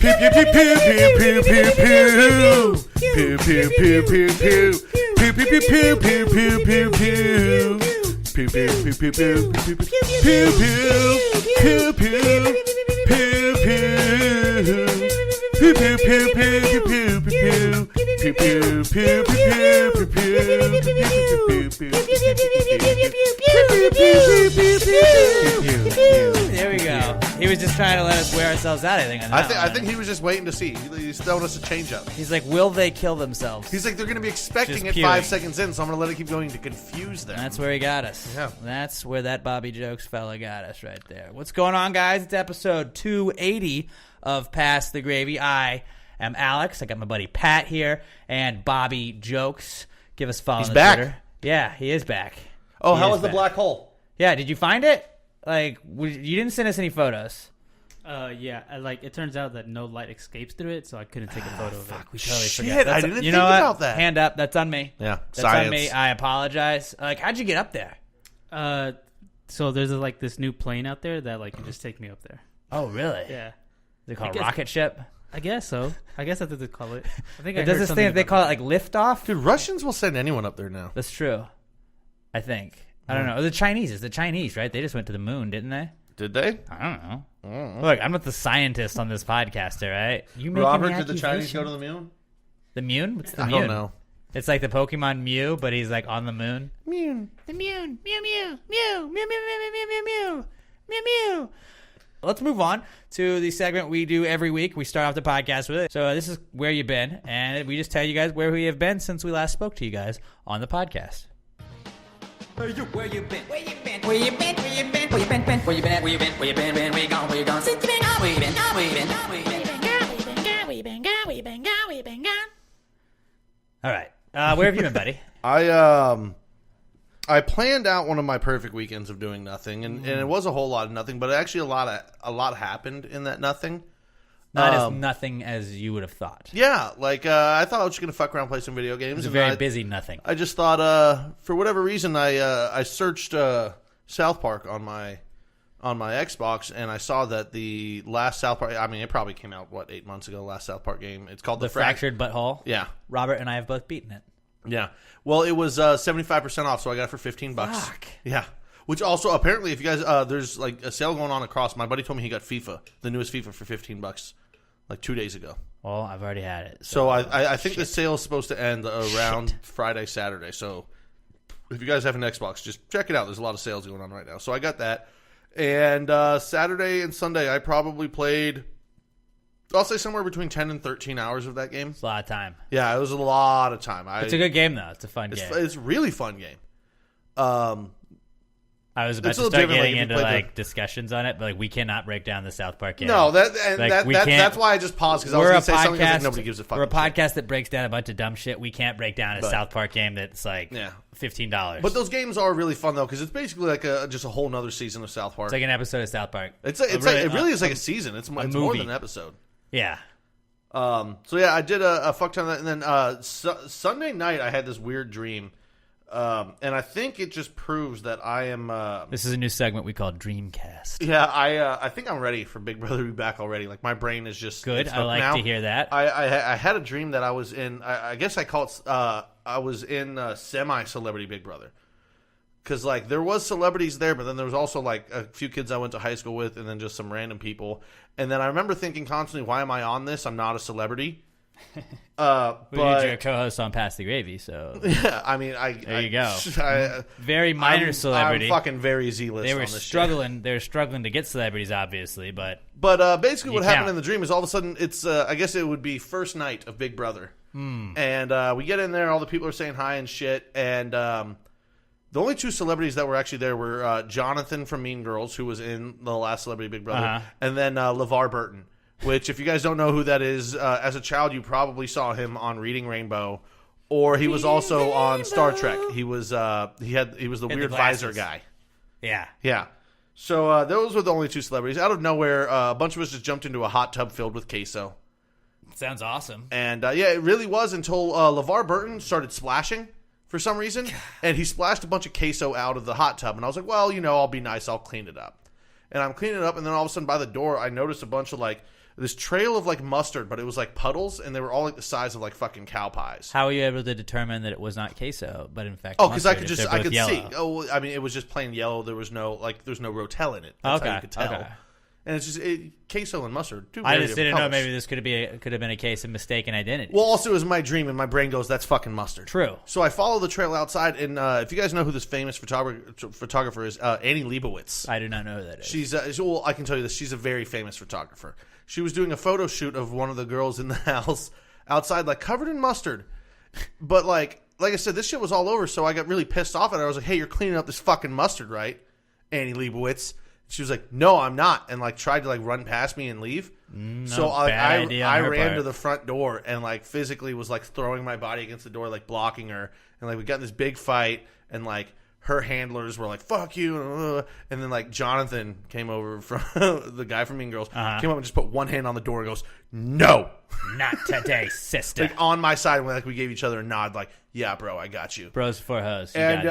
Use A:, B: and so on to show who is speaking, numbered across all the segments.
A: Pew pew pew pew pew pew pew pew. Pew pew pew pew pew. Pew pew pew pew pew pew pew pew. Pew pew pew pew pew pew pew pew pew pew pew pew. Pew pew pew pew pew pew pew. Pew pew pew pew pew pew.
B: There we go. He was just trying to let us wear ourselves out, I think.
A: I think he was just waiting to see. He's throwing us a change up.
B: He's like, will they kill themselves?
A: He's like, they're going to be expecting it
B: Just
A: 5
B: pewing.
A: seconds in, so I'm going to let it keep going to confuse them.
B: That's where he got us.
A: Yeah.
B: That's where that Bobby Jokes fella got us right there. What's going on, guys? It's episode 280 of Pass the Gravy. I am Alex. I got my buddy Pat here and Bobby Jokes. Give us a follow on
A: back.
B: Twitter. Yeah, he is back.
A: Oh,
B: He
A: how
B: is
A: was the
B: back.
A: black hole?
B: Yeah, did you find it? Like, you didn't send us any photos.
C: Yeah, it turns out that no light escapes through it, so I couldn't take a photo of it.
B: We totally
A: Shit,
B: forgot.
A: I didn't
B: you
A: think
B: know what?
A: about that.
B: Hand up. That's on me.
A: Yeah,
B: That's
A: science.
B: on me. I apologize. Like, how'd you get up there?
C: So there's this new plane out there that can just take me up there.
B: Oh, really?
C: Yeah,
B: Is it called
C: I guess-
B: rocket ship?
C: I guess so. I guess that's what they call it. I think
B: It does this thing that they call it like liftoff.
A: Dude, Russians will send anyone up there now.
B: That's true. I think. I don't know. The Chinese. It's the Chinese, right? They just went to the moon, didn't they?
A: Did they?
B: I don't know. Look, I'm not the scientist on this podcast, all right? You making
A: Robert,
B: the
A: did the Chinese
B: accusation?
A: go to the moon?
B: The moon? What's the
A: I
B: moon?
A: don't know.
B: It's like the Pokemon Mew, but he's like on the moon.
A: Moon.
B: The moon. Mew, mew. Mew. Mew, mew, mew, mew, mew, mew, mew. Mew, mew. Let's move on to the segment we do every week. We start off the podcast with it. So this is Where You Been, and we just tell you guys where we have been since we last spoke to you guys on the podcast.
D: Where you been? Where you been? Where you been? Where you been? Where you been? Where you been? Where you been? Where you been? Where you been? Where you gone? Where you gone? Since you been gone? Where you been? Where you been? Where you been?
B: Where you been gone? Where you been gone? Where you been gone? All right. Where have you been, buddy?
A: I planned out one of my perfect weekends of doing nothing, and it was a whole lot of nothing, but actually a lot happened in that nothing.
B: Not as nothing as you would have thought.
A: Yeah, I thought I was just gonna fuck around, play some video games.
B: It was a
A: and
B: very busy nothing.
A: I just thought, for whatever reason, I searched South Park on my Xbox, and I saw that the last South Park. I mean, it probably came out 8 months ago. Last South Park game. It's called
B: The Fractured Butthole.
A: Yeah,
B: Robert and I have both beaten it.
A: yeah. Well, it was 75% off, so I got it for $15.
B: Fuck.
A: Yeah. Which also apparently, if you guys, there's a sale going on across. My buddy told me he got FIFA, the newest FIFA, for $15, 2 days ago.
B: Well, I've already had it.
A: So I think the sale is supposed to end around Friday, Saturday. So if you guys have an Xbox, just check it out. There's a lot of sales going on right now. So I got that. And Saturday and Sunday, I probably played, I'll say somewhere between 10 and 13 hours of that game.
B: It's a lot of time.
A: Yeah, it was a lot of time.
B: It's a good game, though. It's a fun game.
A: It's a really fun game.
B: I was about
A: it's a
B: to
A: little
B: start
A: different,
B: getting
A: if you
B: into
A: play the-
B: discussions on it, but we cannot break down the South Park game.
A: No,
B: we
A: that's
B: can't-
A: why I just paused, because I was
B: We're
A: going
B: a
A: to say something
B: podcast.
A: because nobody gives a fuck.
B: We're a podcast that breaks down a bunch of dumb shit. We can't break down a
A: But-
B: South Park game that's $15.
A: But those games are really fun, though, because it's basically just a whole nother season of South Park.
B: It's like an episode of South Park.
A: It really is like a season. It's more
B: movie.
A: than an episode.
B: Yeah.
A: So yeah, I did a fuck ton of that, and then Sunday night I had this weird dream, and I think it just proves that I am.
B: This is a new segment we call Dreamcast.
A: Yeah, I think I'm ready for Big Brother to be back already. Like, my brain is just
B: Good.
A: it's
B: I
A: hooked
B: like
A: now.
B: to hear that.
A: I had a dream that I was in. I guess I call it. I was in semi-celebrity Big Brother. Because, there was celebrities there, but then there was also, a few kids I went to high school with, and then just some random people. And then I remember thinking constantly, why am I on this? I'm not a celebrity.
B: But
A: But
B: you're a co-host on Pass the Gravy, so
A: yeah, I mean,
B: there you go. Very minor celebrity.
A: I'm fucking very Z-list
B: They were
A: on this
B: struggling. They were struggling to get celebrities, obviously, but
A: shit. But basically what happened
B: count.
A: in the dream is all of a sudden it's, I guess it would be first night of Big Brother. And we get in there, all the people are saying hi and shit, and the only two celebrities that were actually there were Jonathan from Mean Girls, who was in the last Celebrity Big Brother, and then LeVar Burton, which, if you guys don't know who that is, as a child you probably saw him on Reading Rainbow, or he was also on Star Trek. He was he was the weird visor guy.
B: yeah.
A: Yeah. So those were the only two celebrities. Out of nowhere, a bunch of us just jumped into a hot tub filled with queso.
B: Sounds awesome.
A: And yeah, it really was until LeVar Burton started splashing for some reason, and he splashed a bunch of queso out of the hot tub, and I was like, well, I'll be nice, I'll clean it up. And I'm cleaning it up, and then all of a sudden by the door, I noticed a bunch of this trail of like mustard, but it was like puddles, and they were all like the size of like fucking cow pies.
B: How were you able to determine that it was not queso, but in fact,
A: Because I
B: mustard,
A: could
B: yellow?
A: see. Oh, I mean, it was just plain yellow. There was no there's no Rotel in it. That's how you could tell.
B: Okay.
A: And it's just queso and mustard.
B: I just didn't know. Maybe this could have been a case of mistaken identity.
A: Well, also it was my dream, and my brain goes, "That's fucking mustard."
B: True.
A: So I follow the trail outside, and if you guys know who this famous photographer is, Annie Leibovitz.
B: I do not know who that is.
A: She's well, I can tell you this. She's a very famous photographer. She was doing a photo shoot of one of the girls in the house outside, like covered in mustard, but like I said, this shit was all over. So I got really pissed off at her. I was like, "Hey, you're cleaning up this fucking mustard, right, Annie Leibovitz?" She was like, "No, I'm not," and like tried to like run past me and leave. So I ran to the front door and like physically was like throwing my body against the door, like blocking her, and like we got in this big fight, and like her handlers were like, "Fuck you," and then like Jonathan came over from the guy from Mean Girls, came up and just put one hand on the door and goes, "No,
B: not today, sister."
A: Like on my side, like we gave each other a nod, like, "Yeah, bro, I got you."
B: Bros for hoes.
A: And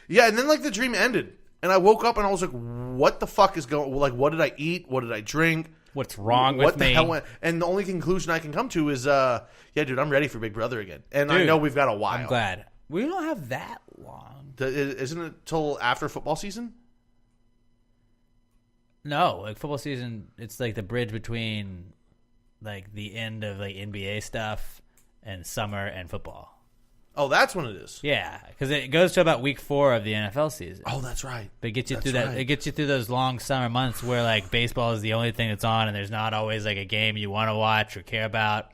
A: yeah, and then like the dream ended. And I woke up and I was like, what the fuck is going on? Like, what did I eat? What did I drink?
B: What's wrong with me?
A: What the hell went? And the only conclusion I can come to is, yeah, dude, I'm ready for Big Brother again. And I know we've got a while.
B: I'm glad. We don't have that long.
A: Isn't it till after football season?
B: No, like football season, it's like the bridge between like the end of like NBA stuff and summer and football.
A: Oh, that's when it is.
B: Yeah, because it goes to about week 4 of the NFL season.
A: Oh, that's right.
B: But it gets you through that. It gets you through those long summer months where like baseball is the only thing that's on, and there's not always like a game you want to watch or care about.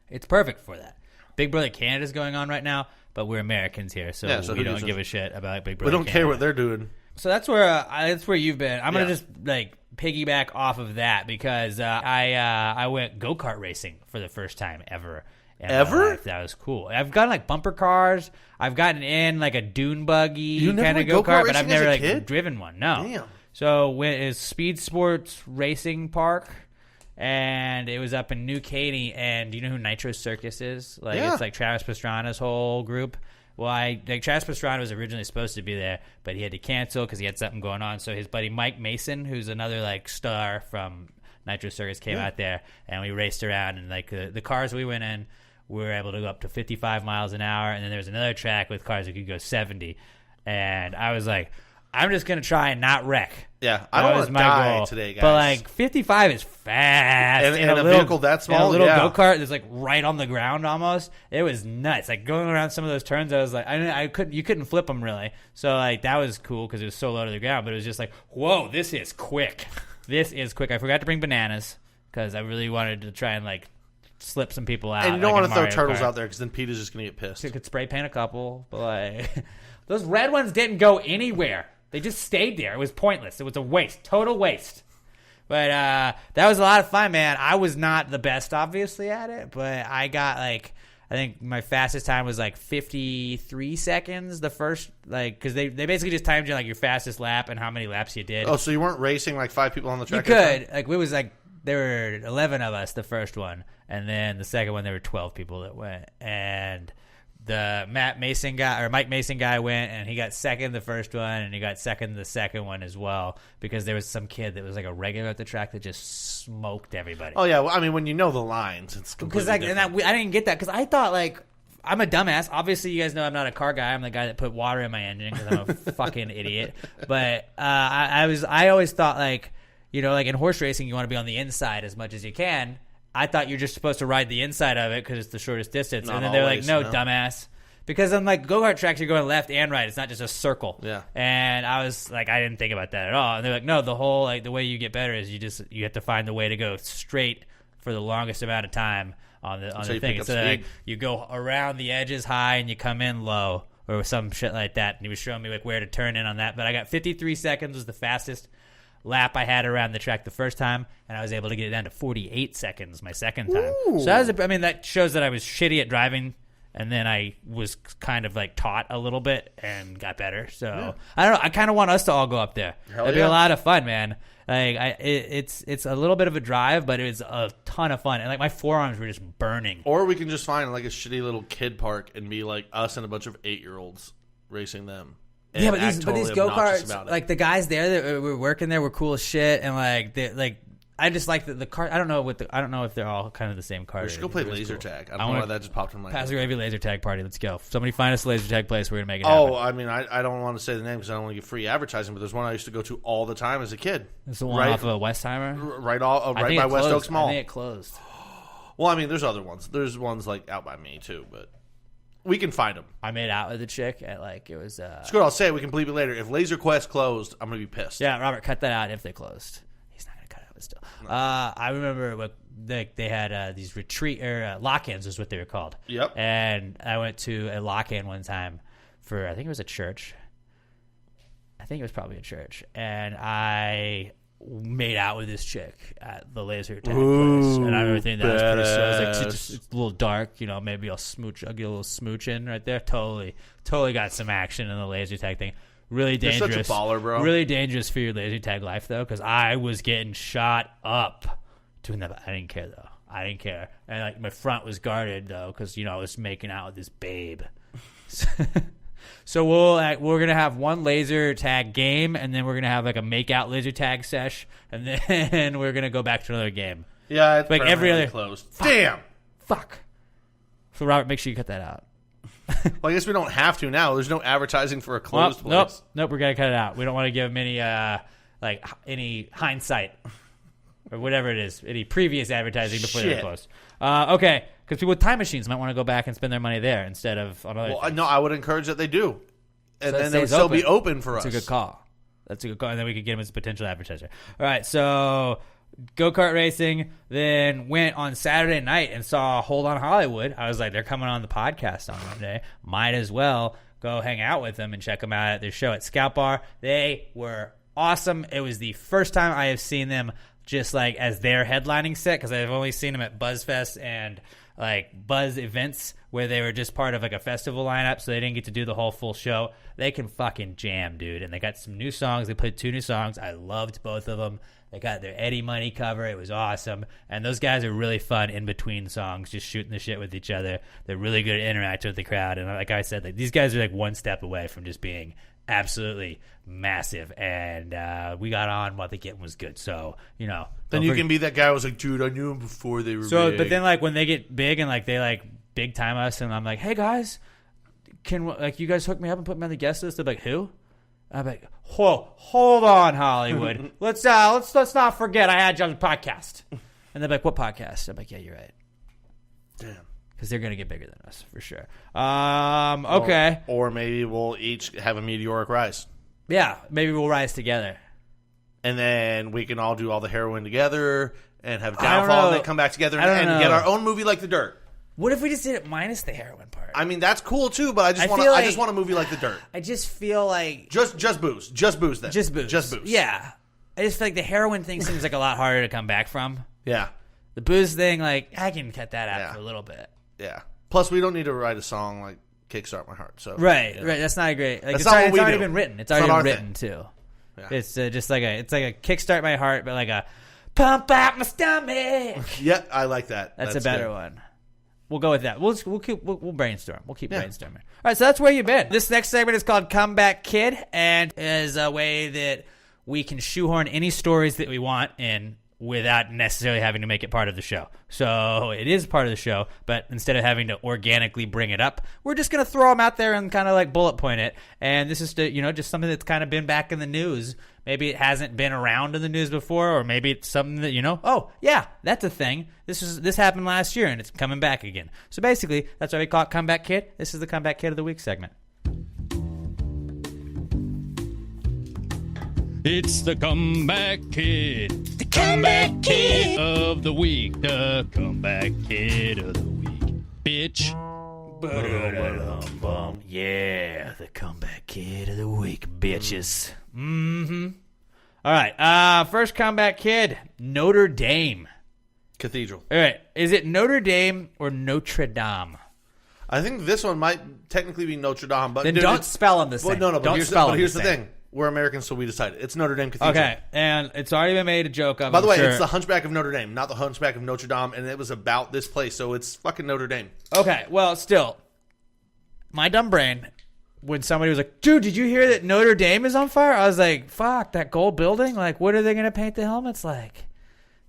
B: It's perfect for that. Big Brother Canada's going on right now, but we're Americans here, so we don't give a shit about Big Brother.
A: We don't care what they're doing.
B: So that's where you've been. I'm gonna just like piggyback off of that because I went go-kart racing for the first time ever.
A: Ever?
B: That was cool. I've gotten like bumper cars. I've gotten in like a dune buggy kind of go-kart, but I've never like driven one. No.
A: Damn.
B: So went is Speed Sports Racing Park, and it was up in New Caney. And do you know who Nitro Circus is? Like it's like Travis Pastrana's whole group. Well, Travis Pastrana was originally supposed to be there, but he had to cancel because he had something going on. So his buddy Mike Mason, who's another like star from Nitro Circus, came out there, and we raced around. And like the cars we went in, we were able to go up to 55 miles an hour, and then there was another track with cars that could go 70. And I was like, I'm just going to try and not wreck.
A: Yeah, I don't want to die today, guys.
B: But like 55 is fast.
A: And a vehicle that small?
B: And a little go-kart that's like right on the ground almost. It was nuts. Like going around some of those turns, I was like, you couldn't flip them really. So like that was cool because it was so low to the ground, but it was just like, whoa, this is quick. This is quick. I forgot to bring bananas because I really wanted to try and like slip some people out.
A: And you don't want to throw
B: Mario
A: turtles
B: Kart.
A: out there because then Peter's just going to get pissed.
B: You could spray paint a couple, but like those red ones didn't go anywhere. They just stayed there. It was pointless. It was a waste. Total waste. But that was a lot of fun, man. I was not the best, obviously, at it, but I got like, I think my fastest time was like 53 seconds. The first, like, because they basically just timed you like your fastest lap and how many laps you did.
A: Oh, so you weren't racing like 5 people on the track?
B: You could. Like, it was like, there were 11 of us the first one, and then the second one there were 12 people that went. And the Mike Mason guy went, and he got second the first one, and he got second the second one as well, because there was some kid that was like a regular at the track that just smoked everybody.
A: Oh yeah, well, I mean when you know the lines, it's completely different.
B: I didn't get that because I thought like, I'm a dumbass. Obviously, you guys know I'm not a car guy. I'm the guy that put water in my engine because I'm a fucking idiot. But I always thought like, you know, like in horse racing, you want to be on the inside as much as you can. I thought you're just supposed to ride the inside of it because it's the shortest distance.
A: Not
B: and then they're
A: always,
B: like, no,
A: no,
B: dumbass. Because on like go-kart tracks, you're going left and right. It's not just a circle.
A: Yeah.
B: And I was like, I didn't think about that at all. And they're like, no, the whole like the way you get better is you have to find the way to go straight for the longest amount of time on the thing. So like, you go around the edges high and you come in low or some shit like that. And he was showing me like where to turn in on that. But I got 53 seconds was the fastest lap I had around the track the first time, and I was able to get it down to 48 seconds my second time.
A: Ooh.
B: So that shows that I was shitty at driving, and then I was kind of like taught a little bit and got better. So yeah. I don't know. I kind of want us to all go up there. It'd be a lot of fun, man. Like it's a little bit of a drive, but it's a ton of fun, and like my forearms were just burning.
A: Or we can just find like a shitty little kid park and be like us and a bunch of 8-year-olds racing them.
B: Yeah, but these go-karts, like the guys there that were working there were cool as shit, and like I just like the card. I don't know if they're all kind of the same card.
A: We should go play laser tag. I don't know why that just popped in my
B: Pass
A: head.
B: the gravy laser tag party. Let's go. Somebody find us a laser tag place. We're gonna make it
A: Oh,
B: happen.
A: I mean, I don't want to say the name because I don't want to get free advertising, but there's one I used to go to all the time as a kid.
B: It's the one off of Westheimer.
A: Right by West Oaks Mall.
B: I think it closed.
A: Well, I mean, there's other ones. There's ones like out by me too, but we can find them.
B: I made out with a chick at it was.
A: Screw it, I'll say it. We can bleep it later. If Laser Quest closed, I'm gonna be pissed.
B: Yeah, Robert, cut that out if they closed. He's not gonna cut it out, but still. No. I remember they had these retreat or lock-ins is what they were called.
A: Yep.
B: And I went to a lock-in one time for I think it was a church. I think it was probably a church, and I made out with this chick at the laser tag place, and I remember thinking that was pretty sick. I was like, it's a little dark, maybe I'll get a little smooch in right there. Totally got some action in the laser tag thing. Really dangerous.
A: You're such a baller, bro.
B: Really dangerous for your laser tag life, though, because I was getting shot up doing that. I didn't care, though. I didn't care. And my front was guarded, though, because, I was making out with this babe. So we're gonna have one laser tag game, and then we're gonna have a make out laser tag sesh, and then we're gonna go back to another game.
A: Yeah, it's
B: every other
A: closed. Damn.
B: Fuck. So Robert, make sure you cut that out.
A: Well, I guess we don't have to now. There's no advertising for a closed place.
B: Nope. We're gonna cut it out. We don't want to give them any hindsight or whatever it is, any previous advertising before they're closed. Okay. Because people with time machines might want to go back and spend their money there instead of on other things.
A: No, I would encourage that they do. And
B: So
A: then they would still be open for us.
B: That's a good call. And then we could get them as a potential advertiser. All right, so go-kart racing, then went on Saturday night and saw Hold On Hollywood. I was like, they're coming on the podcast on Monday. Might as well go hang out with them and check them out at their show at Scout Bar. They were awesome. It was the first time I have seen them just as their headlining set, because I've only seen them at BuzzFest and Buzz events where they were just part of a festival lineup, so they didn't get to do the whole full show. They can fucking jam, dude. And they got some new songs. They played 2 new songs. I loved both of them. They got their Eddie Money cover. It was awesome. And those guys are really fun in between songs, just shooting the shit with each other. They're really good at interacting with the crowd. And like I said, these guys are one step away from just being absolutely massive. And we got on while the getting was good. So,
A: Then you can be that guy who was like, dude, I knew him before they were big.
B: But then when they get big and they big time us, and I'm like, hey guys, can you guys hook me up and put me on the guest list? They're like, who? I'm like, whoa, hold on, Hollywood. let's not forget I had you on the podcast. And they're like, what podcast? I'm like, yeah, you're right.
A: Damn.
B: Because they're gonna get bigger than us for sure. Okay.
A: Or maybe we'll each have a meteoric rise.
B: Yeah, maybe we'll rise together.
A: And then we can all do all the heroin together and have downfall and then come back together and get our own movie like The Dirt.
B: What if we just did it minus the heroin part?
A: I mean, that's cool too, but I just want a movie like The Dirt.
B: I just feel like
A: just booze. Just booze then.
B: Just booze.
A: Just booze.
B: Yeah. I just feel like the heroin thing seems a lot harder to come back from.
A: Yeah.
B: The booze thing, I can cut that out for a little bit.
A: Yeah. Plus, we don't need to write a song like "Kickstart My Heart." So
B: right. That's not a great.
A: That's not what we
B: already
A: do.
B: been written. It's already been written
A: thing.
B: too.
A: Yeah.
B: It's just it's like a "Kickstart My Heart," but a "Pump Out My Stomach."
A: Yeah, I like that.
B: That's a better one. We'll go with that. We'll brainstorm. We'll keep brainstorming. All right, so that's where you've been. This next segment is called Comeback Kid, and is a way that we can shoehorn any stories that we want in without necessarily having to make it part of the show. So it is part of the show, but instead of having to organically bring it up, we're just going to throw them out there and kind of bullet point it. And this is just something that's kind of been back in the news. Maybe it hasn't been around in the news before, or maybe it's something that, oh, yeah, that's a thing. This happened last year, and it's coming back again. So basically, that's why we call it Comeback Kid. This is the Comeback Kid of the Week segment.
E: It's the Comeback Kid. The Comeback Kid of the Week. The Comeback Kid of the Week. Bitch.
B: Yeah, the Comeback Kid of the Week, bitches. All right, first Comeback Kid, Notre Dame.
A: Cathedral.
B: All right, is it Notre Dame or Notre Dame?
A: I think this one might technically be Notre Dame, but
B: then don't spell them the same.
A: Well, no,
B: but
A: here's the thing. We're Americans, so we decided. It's Notre Dame Cathedral.
B: Okay, and it's already been made a joke of.
A: By the way, it's the Hunchback of Notre Dame, not the Hunchback of Notre Dame, and it was about this place, so it's fucking Notre Dame.
B: Okay, well, still, my dumb brain, when somebody was like, dude, did you hear that Notre Dame is on fire? I was like, fuck, that gold building? What are they going to paint the helmets like?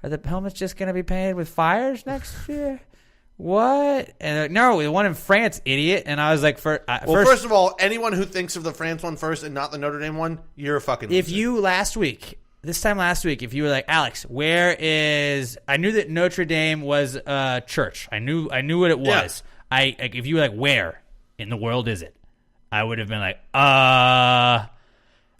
B: Are the helmets just going to be painted with fires next year? What? And they're like, no, the one in France, idiot. And I was like, first
A: of all, anyone who thinks of the France one first and not the Notre Dame one, you're a fucking loser.
B: If you this time last week, if you were like, Alex, where is? I knew that Notre Dame was a church. I knew what it was. Yeah. If you were like, where in the world is it? I would have been like, and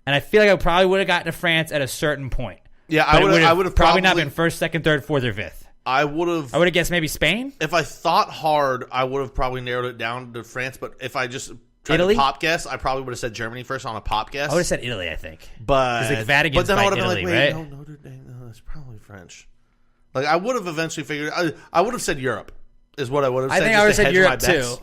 B: I feel like I probably would have gotten to France at a certain point. Yeah, I would have probably not been first, second, third, fourth, or fifth.
A: I would have
B: guessed maybe Spain.
A: If I thought hard, I would have probably narrowed it down to France. But if I just tried
B: Italy?
A: to pop guess, I probably would have said Germany first on a pop guess.
B: I would have said Italy, I think.
A: But
B: like Vatican's
A: then I would have
B: Italy,
A: been like, wait,
B: right?
A: no, Notre Dame, no, that's probably French. Like I would have eventually figured. I would have said Europe is what I would have said.
B: I think I would have said Europe too.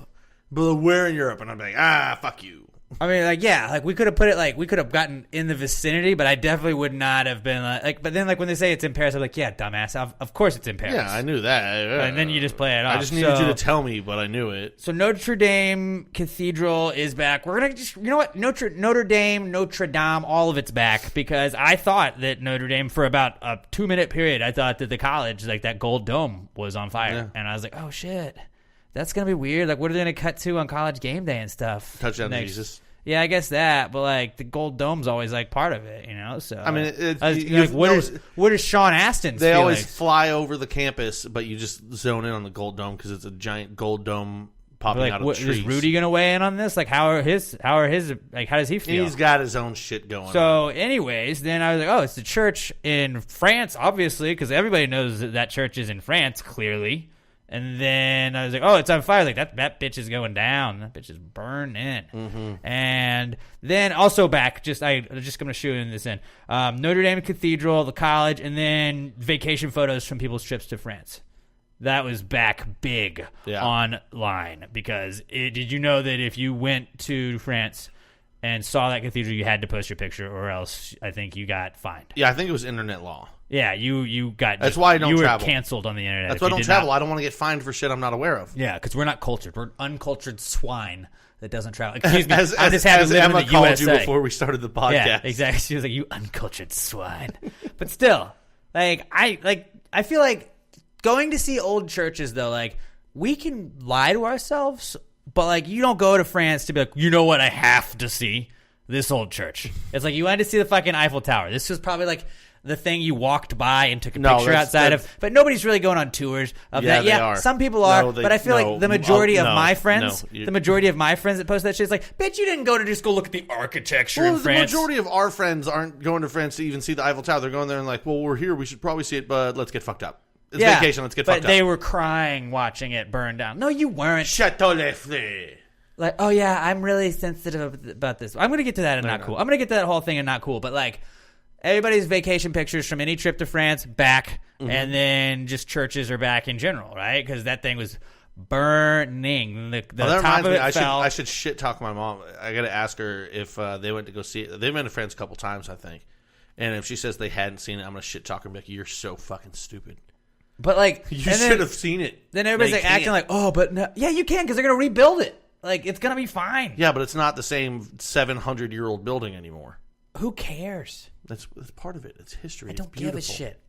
A: But where in Europe? And I'm like, fuck you.
B: I mean, like, yeah, like we could have put it, like we could have gotten in the vicinity, but I definitely would not have been like. But then, like when they say it's in Paris, I'm like, yeah, dumbass. Of course it's in Paris.
A: Yeah, I knew that.
B: And then you just play it off.
A: I just needed you to tell me, but I knew it.
B: So Notre Dame Cathedral is back. We're gonna just, you know what, Notre Dame, all of it's back because I thought that Notre Dame for about a 2-minute period, I thought that the college, like that gold dome, was on fire, and I was like, oh shit. That's going to be weird. Like, what are they going to cut to on College Game Day and stuff?
A: Touchdown to Jesus.
B: Yeah, I guess that. But, like, the Gold Dome's always, like, part of it, you know? So,
A: I mean,
B: what is Sean Astin's
A: They
B: feelings?
A: always fly over the campus, but you just zone in on the Gold Dome because it's a giant Gold Dome popping out of trees.
B: Is Rudy going to weigh in on this? Like, how does he feel?
A: He's got his own shit going on.
B: So, anyways, then I was like, oh, it's the church in France, obviously, because everybody knows that church is in France, clearly. And then I was like, oh, it's on fire. Like, that bitch is going down. That bitch is burning. Mm-hmm. And then also back, I'm just going to shoot in this in. Notre Dame Cathedral, the college, and then vacation photos from people's trips to France. That was back big online because did you know that if you went to France and saw that cathedral, you had to post your picture or else I think you got fined.
A: Yeah, I think it was internet law.
B: Yeah, you got.
A: That's why I don't travel.
B: You were canceled on the internet.
A: That's why I don't travel. I don't want to get fined for shit I'm not aware of.
B: Yeah, because we're not cultured. We're uncultured swine that doesn't travel. Excuse me.
A: As Emma called you before we started the podcast.
B: Yeah, exactly. She was like, "You uncultured swine." But still, I feel like going to see old churches though. Like we can lie to ourselves, but like you don't go to France to be like, you know what, I have to see this old church. It's like you wanted to see the fucking Eiffel Tower. This was probably like the thing you walked by and took a picture outside of, but nobody's really going on tours of that. Yeah, some people are, but I feel like the majority of my friends, that post that shit is like, bitch, you didn't go to just go look at the architecture in France.
A: The majority of our friends aren't going to France to even see the Eiffel Tower. They're going there and like, well, we're here, we should probably see it, but let's get fucked up. It's vacation, let's get fucked up.
B: But they were crying watching it burn down. No, you weren't.
A: Chateau Leflay.
B: Like, oh yeah, I'm really sensitive about this. I'm going to get to that and not cool. I'm going to get to that whole thing and not cool, but like, everybody's vacation pictures from any trip to France back, and then just churches are back in general, right? Because that thing was burning. The top of it fell.
A: I should shit talk my mom. I got to ask her if they went to go see it. They've been to France a couple times, I think. And if she says they hadn't seen it, I'm going to shit talk her and be like, you're so fucking stupid.
B: But like,
A: you should have seen it.
B: Then everybody's like acting like, oh, but no. Yeah, you can because they're going to rebuild it. Like, it's going to be fine.
A: Yeah, but it's not the same 700-year-old building anymore.
B: Who cares?
A: That's part of it. It's history.
B: I don't give a shit.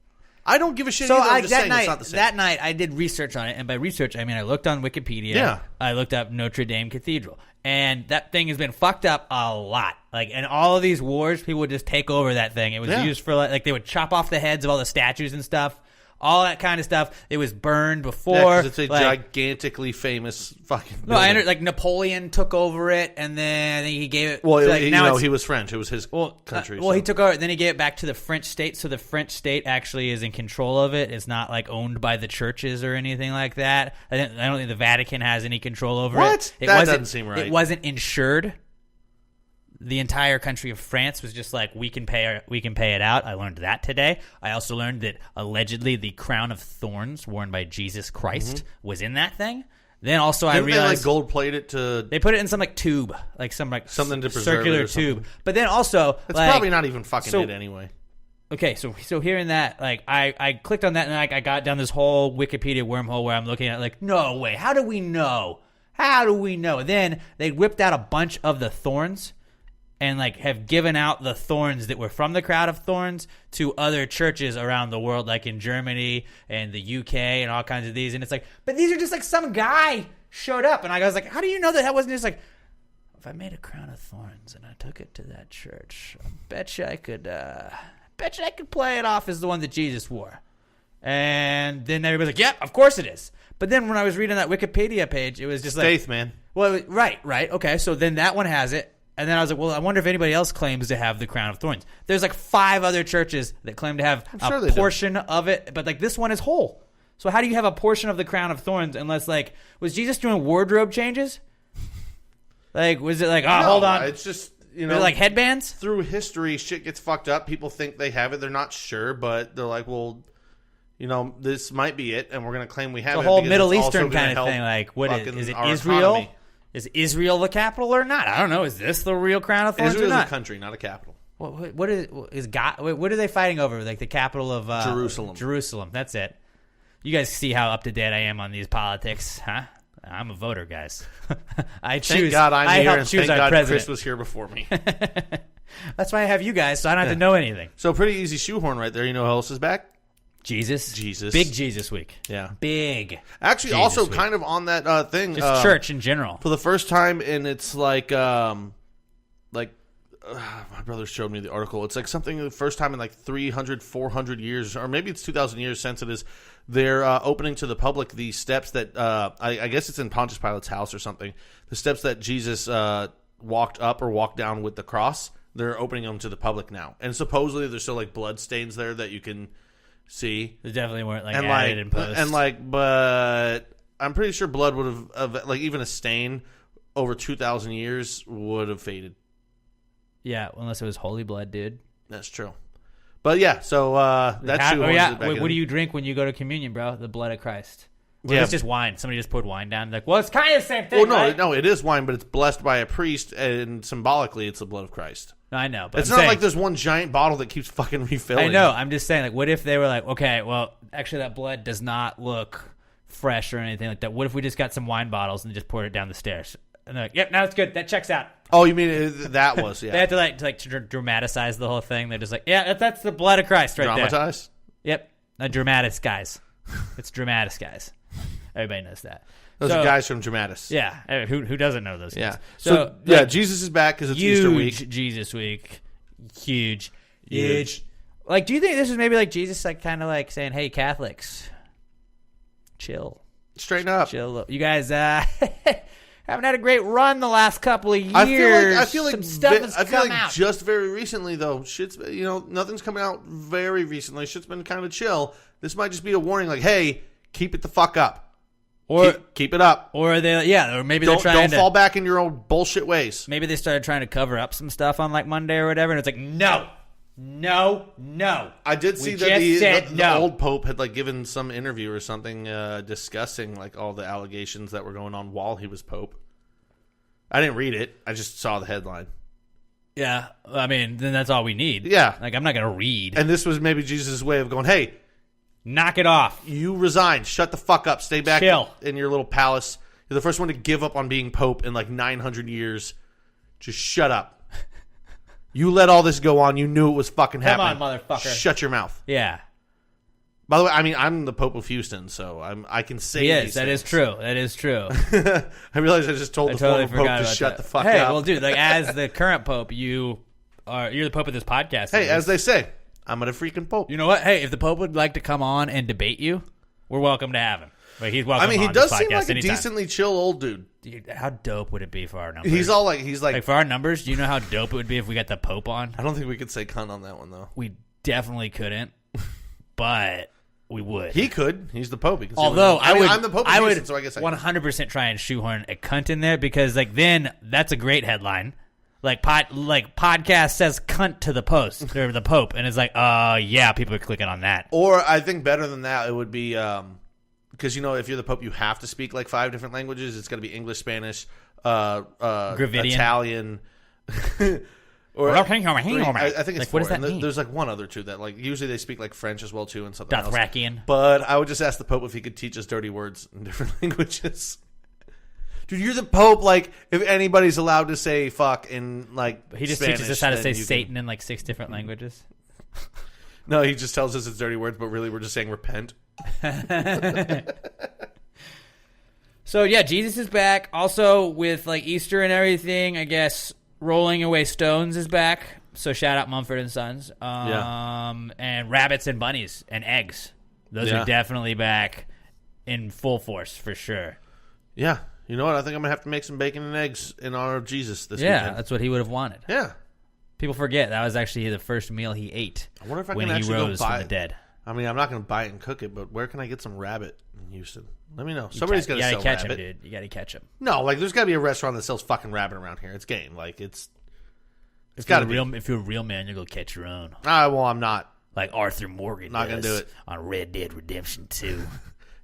A: I don't give a shit either. I'm just saying it's not the same.
B: That night, I did research on it. And by research, I mean I looked on Wikipedia.
A: Yeah.
B: I looked up Notre Dame Cathedral. And that thing has been fucked up a lot. Like, in all of these wars, people would just take over that thing. It was used for, like, they would chop off the heads of all the statues and stuff. All that kind of stuff. It was burned before.
A: Yeah, because it's a gigantically famous fucking building.
B: No, I like Napoleon took over it, and then he gave it.
A: Well, he was French. It was his country.
B: He took over. Then he gave it back to the French state. So the French state actually is in control of it. It's not like owned by the churches or anything like that. I don't think the Vatican has any control over it.
A: That doesn't seem right.
B: It wasn't insured. The entire country of France was just like, we can pay it out. I learned that today. I also learned that allegedly the crown of thorns worn by Jesus Christ was in that thing. Then also I realized
A: they gold plate it to.
B: They put it in some like tube, like some like
A: something to
B: circular tube. But then also
A: it's probably not even fucking it anyway.
B: Okay, so hearing that, like I clicked on that and I got down this whole Wikipedia wormhole where I'm looking at like, no way, how do we know? How do we know? Then they whipped out a bunch of the thorns. and like have given out the thorns that were from the crown of thorns to other churches around the world, like in Germany and the UK and all kinds of these. And it's like, but these are just like some guy showed up, and I was like, how do you know that wasn't just like, if I made a crown of thorns and I took it to that church, I bet you I could play it off as the one that Jesus wore. And then everybody's like, yep, of course it is. But then when I was reading that Wikipedia page, it was just like,
A: faith, man.
B: Well, right. Okay, so then that one has it. And then I was like, well, I wonder if anybody else claims to have the crown of thorns. There's like 5 other churches that claim to have a portion of it, but like this one is whole. So how do you have a portion of the crown of thorns unless like, was Jesus doing wardrobe changes? Like, was it like, oh, hold on.
A: It's just,
B: Was it like headbands?
A: Through history, shit gets fucked up. People think they have it. They're not sure, but they're like, well, this might be it, and we're going to claim we have it.
B: The whole Middle Eastern kind of thing. Like, what is it Israel?
A: Economy.
B: Is Israel the capital or not? I don't know. Is this the real crown of thorns
A: Israel's
B: or not?
A: a country, not a capital.
B: What is God? What are they fighting over? Like the capital of
A: Jerusalem.
B: Jerusalem. That's it. You guys see how up to date I am on these politics, huh? I'm a voter, guys.
A: Thank God I'm here, and thank God
B: president.
A: Chris was here before me.
B: That's why I have you guys, so I don't have to know anything.
A: So pretty easy shoehorn right there. You know who else is back?
B: Jesus. Big Jesus week.
A: Yeah.
B: Big.
A: Actually,
B: Jesus
A: also
B: week.
A: kind of on that thing.
B: Just church in general.
A: For the first time, and it's like my brother showed me the article. It's like something the first time in like 300, 400 years, or maybe it's 2,000 years since it is. They're opening to the public the steps that I guess it's in Pontius Pilate's house or something. The steps that Jesus walked up or walked down with the cross. They're opening them to the public now, and supposedly there's still like blood stains there that you can see.
B: They definitely weren't like
A: and
B: added in post.
A: But I'm pretty sure blood would have like even a stain over 2,000 years would have faded.
B: Yeah, unless it was holy blood, dude.
A: That's true. But yeah, so that's
B: what do you drink when you go to communion, bro? The blood of Christ. Well, it's just wine. Somebody just poured wine down. Like, well, it's kind of the same thing.
A: Well,
B: right?
A: no, it is wine, but it's blessed by a priest, and symbolically, it's the blood of Christ.
B: No, I know, but
A: it's not like there's one giant bottle that keeps fucking refilling.
B: I know. I'm just saying, like, what if they were like, okay, well, actually, that blood does not look fresh or anything like that. What if we just got some wine bottles and just poured it down the stairs? And they're like, yep, now it's good. That checks out.
A: Oh, you mean that was, yeah.
B: They had to dramatize the whole thing. They're just like, yeah, that's the blood of Christ right there.
A: Dramatize?
B: Yep. Dramatis guys. It's Dramatis guys. Everybody knows that.
A: Those are guys from Dramatis.
B: Yeah. Who doesn't know those
A: yeah.
B: guys?
A: So Jesus is back because it's Easter week.
B: Jesus week. Huge. Like, do you think this is maybe like Jesus, like, kind of like saying, hey, Catholics, chill.
A: Straighten up.
B: Chill. You guys, haven't had a great run the last couple of years.
A: I feel like
B: some stuff has come out.
A: Just very recently though, nothing's coming out very recently. Shit's been kind of chill. This might just be a warning, like, hey, keep it the fuck up,
B: or
A: keep it up,
B: or or maybe
A: don't fall back in your old bullshit ways.
B: Maybe they started trying to cover up some stuff on like Monday or whatever, and it's like no.
A: I did see that the old Pope had like given some interview or something discussing like all the allegations that were going on while he was Pope. I didn't read it. I just saw the headline.
B: Yeah, I mean, then that's all we need.
A: Yeah.
B: Like, I'm not going to read.
A: And this was maybe Jesus' way of going, hey,
B: knock it off.
A: You resign. Shut the fuck up. Stay back
B: Chill.
A: in your little palace. You're the first one to give up on being Pope in like 900 years. Just shut up. You let all this go on. You knew it was fucking happening.
B: Come on, motherfucker.
A: Shut your mouth.
B: Yeah.
A: By the way, I mean, I'm the Pope of Houston, so I can say these
B: that
A: things.
B: Is true. That is true.
A: I realized I just told the former Pope to shut the fuck up.
B: Hey, well, dude, like, as the current Pope, you're the Pope of this podcast.
A: Hey, as they say, I'm a freaking Pope.
B: You know what? Hey, if the Pope would like to come on and debate you, we're welcome to have him. Like, he's welcome.
A: I mean, he
B: on
A: does
B: this
A: seem like
B: anytime.
A: a decently chill old dude.
B: Dude, how dope would it be for our numbers?
A: He's like
B: for our numbers. Do you know how dope it would be if we got the Pope on?
A: I don't think we could say cunt on that one though.
B: We definitely couldn't, but we would.
A: He could. He's the Pope. He can
B: Although
A: I'm the Pope.
B: I would
A: Houston, so I guess
B: 100% try and shoehorn a cunt in there because like then that's a great headline. Like podcast says cunt to the post or the Pope, and it's like, yeah, people are clicking on that.
A: Or I think better than that, it would be because if you're the Pope, you have to speak like 5 different languages. It's going to be English, Spanish, Italian, or I think it's
B: like,
A: 4.
B: What does that mean?
A: There's like one other 2 that like usually they speak like French as well too, and something else.
B: Dothrakian.
A: But I would just ask the Pope if he could teach us dirty words in different languages. Dude, you're the Pope. Like, if anybody's allowed to say fuck in, like,
B: He just
A: Spanish,
B: teaches us how to
A: then
B: say
A: you
B: Satan in like 6 different languages.
A: No, he just tells us it's dirty words, but really we're just saying repent.
B: So yeah, Jesus is back. Also with like Easter and everything, I guess Rolling Away Stones is back. So shout out Mumford and Sons. And rabbits and bunnies and eggs. Those are definitely back in full force for sure.
A: Yeah. You know what? I think I'm going to have to make some bacon and eggs in honor of Jesus this weekend.
B: Yeah, that's what he would have wanted.
A: Yeah.
B: People forget that was actually the first meal he ate
A: I wonder if I
B: when
A: can
B: he
A: actually
B: rose
A: go buy
B: from the dead.
A: I mean, I'm not going to buy it and cook it, but where can I get some rabbit in Houston? Let me know. Somebody's got to sell
B: catch
A: rabbit.
B: him, dude. You got to catch him.
A: No, like there's got to be a restaurant that sells fucking rabbit around here. It's game. Like it's got to be.
B: If you're a real man, you'll go catch your own.
A: Well, I'm not.
B: Like Arthur Morgan
A: Not going to do it.
B: On Red Dead Redemption 2.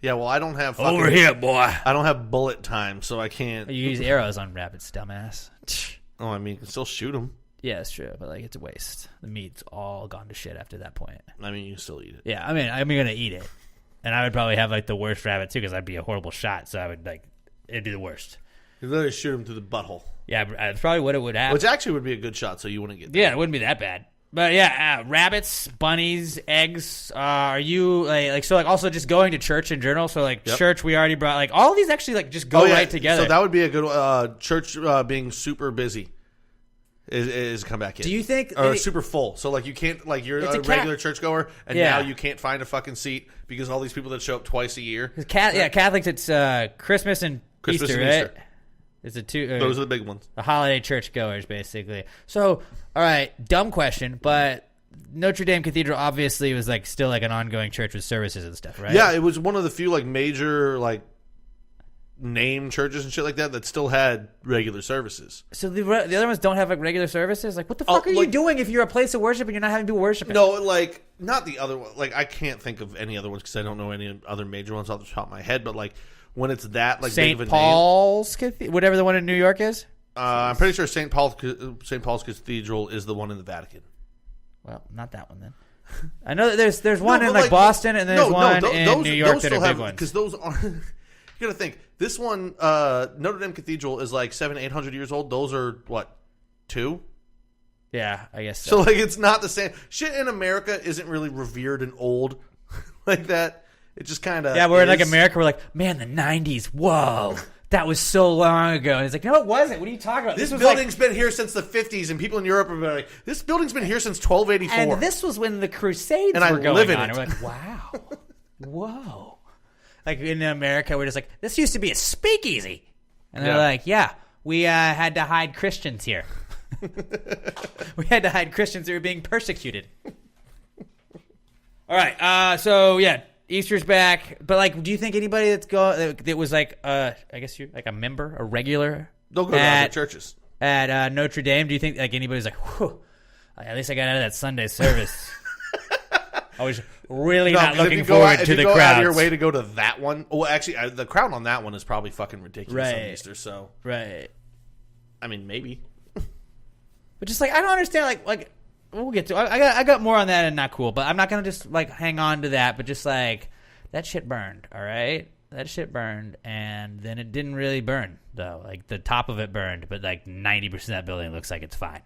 A: Yeah, well, I don't have fucking,
B: Over here, boy.
A: I don't have bullet time, so I can't.
B: You use arrows on rabbits, dumbass.
A: Oh, I mean, you can still shoot them.
B: Yeah, it's true, but like it's a waste. The meat's all gone to shit after that point.
A: I mean, you can still eat it.
B: Yeah, I mean, I'm gonna eat it, and I would probably have like the worst rabbit too, because I'd be a horrible shot. So I would like, it'd be the worst.
A: You literally shoot them through the butthole,
B: Yeah, probably what it would happen.
A: which actually would be a good shot, so you wouldn't get.
B: Yeah, it wouldn't be that bad. But yeah, rabbits, bunnies, eggs. Are you like so like also just going to church in general? So like church, we already brought like all of these actually like just go right together.
A: So that would be a good church being super busy. Is come back in.
B: Do you think
A: or super full? So like you can't like you're a regular churchgoer and now you can't find a fucking seat because all these people that show up twice a year.
B: Catholics it's Christmas and Easter, right? It's the two.
A: Those are the big ones.
B: The holiday churchgoers, basically. So, all right, dumb question, but Notre Dame Cathedral obviously was like still like an ongoing church with services and stuff, right?
A: Yeah, it was one of the few like major like name churches and shit like that still had regular services.
B: So the other ones don't have like regular services. Like, what the fuck are you doing if you're a place of worship and you're not having people worshiping?
A: No, like not the other one. Like I can't think of any other ones because I don't know any other major ones off the top of my head. But like when it's that like
B: St.
A: big of a
B: Paul's Cathedral, whatever the one in New York is.
A: I'm pretty sure St. Paul's Cathedral is the one in the Vatican.
B: Well, not that one then. I know that there's one in like Boston and there's one in New York that are big ones.
A: Because those aren't. You got to think. This one, Notre Dame Cathedral, is like 700-800 years old. Those are what, 2?
B: Yeah, I guess
A: so. Like it's not the same. Shit in America isn't really revered and old like that. It just kind of
B: we're in like America. We're like, man, the 90s. Whoa. That was so long ago. And it's like, no, it wasn't. What are you talking about?
A: This building's been here since the 50s, and people in Europe are like, this building's been here since 1284.
B: And this was when the Crusades were going on. And we're like, wow. Whoa. Like in America, we're just like, this used to be a speakeasy. And they're like, yeah, we had to hide Christians here. We had to hide Christians who were being persecuted. All right. So, yeah. Easter's back, but like, do you think anybody that was like, I guess you're like a member, a regular?
A: They'll go to other churches
B: at Notre Dame. Do you think like anybody's like, whew, at least I got out of that Sunday service? I was really not looking forward to the crowd. If you go out of your
A: way to go to that one, well, actually, the crowd on that one is probably fucking ridiculous on Easter. So,
B: right.
A: I mean, maybe,
B: but just like I don't understand, like. We'll get to. I got more on that and not cool, but I'm not gonna just like hang on to that. But just like that shit burned. All right, that shit burned, and then it didn't really burn though. Like the top of it burned, but like 90% of that building looks like it's fine.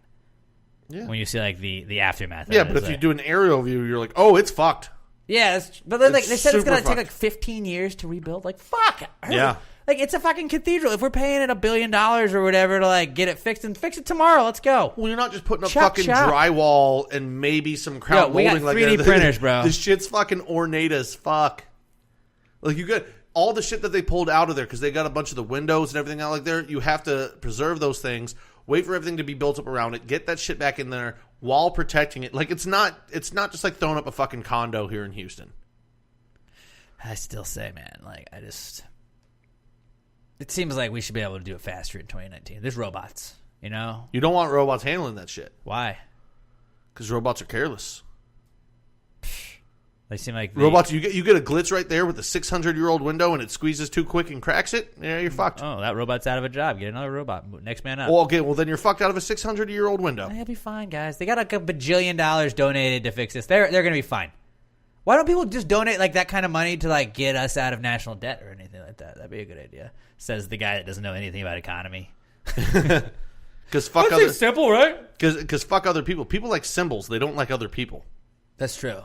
B: Yeah. When you see like the aftermath.
A: Yeah, but if you do an aerial view, you're like, oh, it's fucked.
B: Yeah, but then, like they said, it's gonna take like 15 years to rebuild. Like fuck.
A: Yeah.
B: Like, it's a fucking cathedral. If we're paying it $1 billion or whatever to, like, get it fixed, and fix it tomorrow. Let's go.
A: Well, you're not just putting up fucking drywall and maybe some crown molding.
B: We got 3D printers, bro.
A: This shit's fucking ornate as fuck. Like, you got all the shit that they pulled out of there because they got a bunch of the windows and everything out like there. You have to preserve those things, wait for everything to be built up around it, get that shit back in there while protecting it. Like, it's not just like throwing up a fucking condo here in Houston.
B: I still say, man, like, it seems like we should be able to do it faster in 2019. There's robots, you know?
A: You don't want robots handling that shit.
B: Why?
A: Because robots are careless.
B: They seem like
A: robots. You get a glitch right there with a 600-year-old window, and it squeezes too quick and cracks it. Yeah, you're fucked.
B: Oh, that robot's out of a job. Get another robot. Next man up.
A: Well, okay. Well, then you're fucked out of a 600-year-old window.
B: They'll be fine, guys. They got like $1 bajillion donated to fix this. They're gonna be fine. Why don't people just donate like that kind of money to like get us out of national debt or anything like that? That'd be a good idea. Says the guy that doesn't know anything about economy.
A: Because fuck other
B: simple, right?
A: Because fuck other people. People like symbols. They don't like other people.
B: That's true.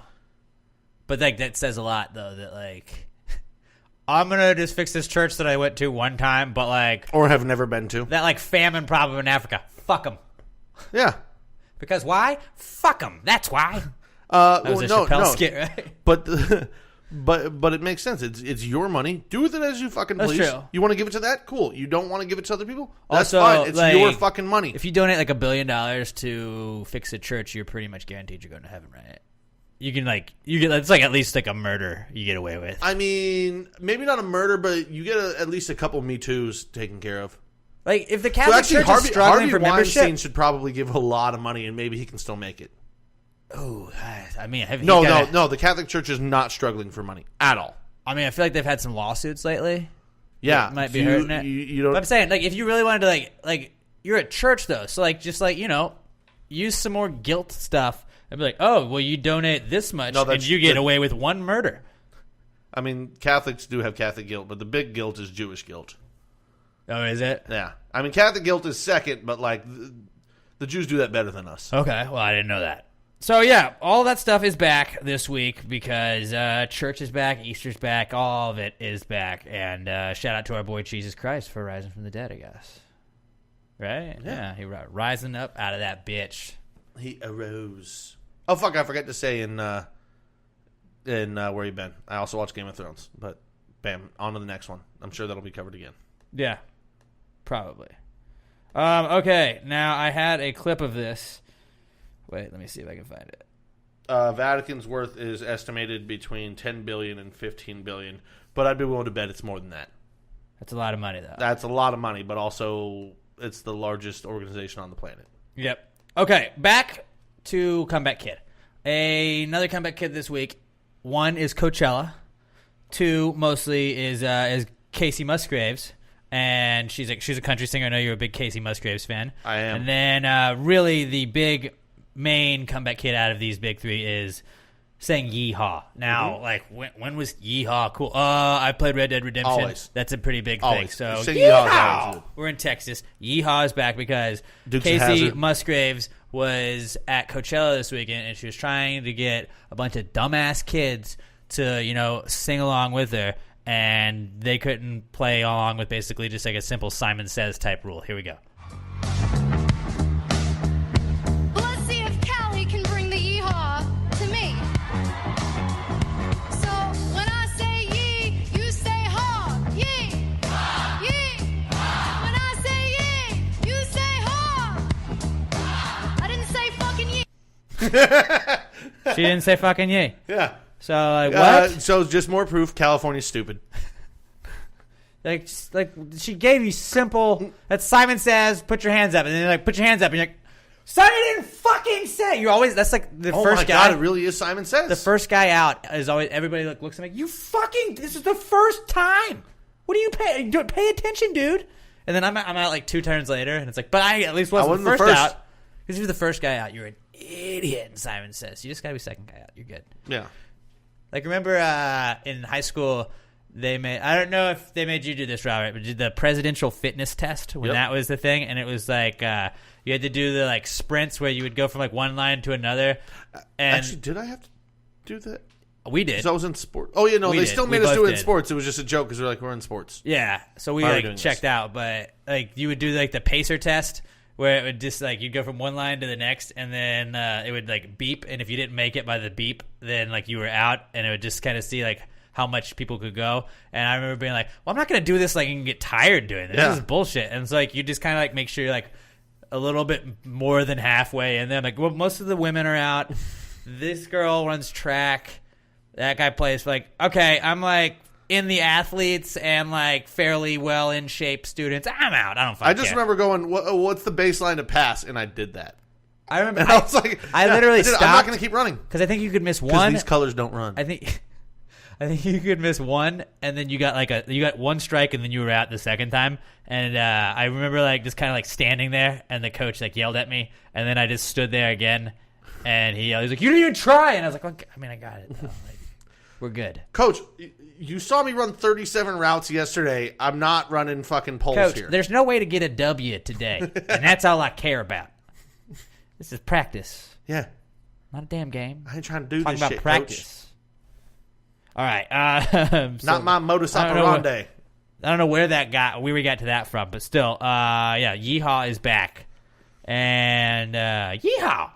B: But like that says a lot though. That like I'm gonna just fix this church that I went to one time, but like
A: or have never been to
B: that like famine problem in Africa. Fuck them.
A: Yeah.
B: Because why? Fuck them. That's why. That was a Chappelle skit, right?
A: But it makes sense. It's your money. Do with it as you fucking please.
B: That's true.
A: You want to give it to that? Cool. You don't want to give it to other people? That's
B: Also,
A: fine. It's
B: like,
A: your fucking money.
B: If you donate like $1 billion to fix a church, you're pretty much guaranteed you're going to heaven, right? You get it's like at least like a murder you get away with.
A: I mean, maybe not a murder, but you get at least a couple Me Too's taken care of.
B: Like if the Catholic Church is struggling for membership,
A: Weinstein should probably give a lot of money, and maybe he can still make it.
B: Oh, I mean,
A: No. The Catholic Church is not struggling for money at all.
B: I mean, I feel like they've had some lawsuits lately.
A: Yeah,
B: that might be hurting it.
A: You don't.
B: But I'm saying, like, if you really wanted to, like you're a church though, so like, just like use some more guilt stuff and be like, oh, well, you donate this much, and you get away with one murder.
A: I mean, Catholics do have Catholic guilt, but the big guilt is Jewish guilt.
B: Oh, is it?
A: Yeah. I mean, Catholic guilt is second, but like the Jews do that better than us.
B: Okay, well, I didn't know that. So, yeah, all that stuff is back this week because church is back, Easter's back, all of it is back. And shout out to our boy Jesus Christ for rising from the dead, I guess. Right? Yeah, he rising up out of that bitch.
A: He arose. Oh, fuck, I forgot to say in Where You Been. I also watched Game of Thrones. But, bam, on to the next one. I'm sure that'll be covered again.
B: Yeah, probably. Okay, now I had a clip of this. Wait, let me see if I can find it.
A: Vatican's worth is estimated between $10 billion and $15 billion, but I'd be willing to bet it's more than that.
B: That's a lot of money, though.
A: That's a lot of money, but also it's the largest organization on the planet.
B: Yep. Okay, back to Comeback Kid. Another Comeback Kid this week. One is Coachella. Two mostly is Casey Musgraves. And she's a country singer. I know you're a big Casey Musgraves fan.
A: I am.
B: And then really the big main comeback kid out of these big three is saying yeehaw. Now, like, when was yeehaw cool? I played Red Dead Redemption.
A: Always.
B: That's a pretty big
A: Always.
B: thing. So,
A: Saying
B: yeehaw! We're in Texas. Yeehaw is back because
A: Dukes of
B: Casey
A: Hazzard.
B: Musgraves was at Coachella this weekend, and she was trying to get a bunch of dumbass kids to, sing along with her. And they couldn't play along with basically just like a simple Simon Says type rule. Here we go.
F: Let's see if Callie can bring the yeehaw to me. So when I say yee, you say haw. Yee. Yee. When I say yee, you say haw. I didn't say fucking yee.
B: She didn't say fucking yay.
A: Yeah.
B: So, like, what?
A: So just more proof California's stupid.
B: Like she gave you simple. That Simon Says, put your hands up, and then put your hands up, and you're like, son, you didn't fucking say. You're always that's like the
A: Oh
B: first
A: my
B: guy.
A: God, it really is Simon Says.
B: The first guy out is always everybody looks at me like, you fucking. This is the first time. What do you pay attention, dude? And then I'm out like 2 turns later, and it's like, but I at least wasn't the first out. Because you're the first guy out, you're an idiot. And Simon Says, you just gotta be second guy out. You're good.
A: Yeah.
B: Like, remember in high school, they made, I don't know if they made you do this, Robert, but did the presidential fitness test when that was the thing, and it was like you had to do the like sprints where you would go from like one line to another. And
A: actually, did I have to do that?
B: We did.
A: Because I was in sports. Oh yeah, no, they still made us do it in sports. It was just a joke because we're in sports.
B: Yeah, so we like checked out, but like you would do like the pacer test. Where it would just like you'd go from one line to the next, and then it would like beep, and if you didn't make it by the beep, then like you were out, and it would just kind of see like how much people could go. And I remember being like, "Well, I'm not gonna do this like and get tired doing this. This is bullshit." And it's like you just kind of like make sure you're like a little bit more than halfway, and then like well, most of the women are out. This girl runs track. That guy plays like okay, I'm like. In the athletes and like fairly well in shape students, I'm out. I don't fucking
A: I just remember going, what's the baseline to pass? And I did that.
B: I remember.
A: And I was like,
B: I literally stopped.
A: I'm not going to keep running
B: because I think you could miss
A: because
B: one.
A: these colors don't run.
B: I think you could miss one, and then you got one strike, and then you were out the second time. And I remember like just kind of like standing there, and the coach like yelled at me, and then I just stood there again, and he was like, "You didn't even try," and I was like, "I mean, I got it." Though. we're good.
A: Coach, you saw me run 37 routes yesterday. I'm not running fucking poles
B: Coach,
A: here.
B: there's no way to get a W today, and that's all I care about. This is practice,
A: Yeah.
B: not a damn game.
A: I ain't trying to do
B: Talking
A: this
B: about
A: shit,
B: practice. All right.
A: Not my modus
B: I don't know
A: operandi.
B: I don't know where we got to that from, but still, yeah, Yeehaw is back, and Yeehaw.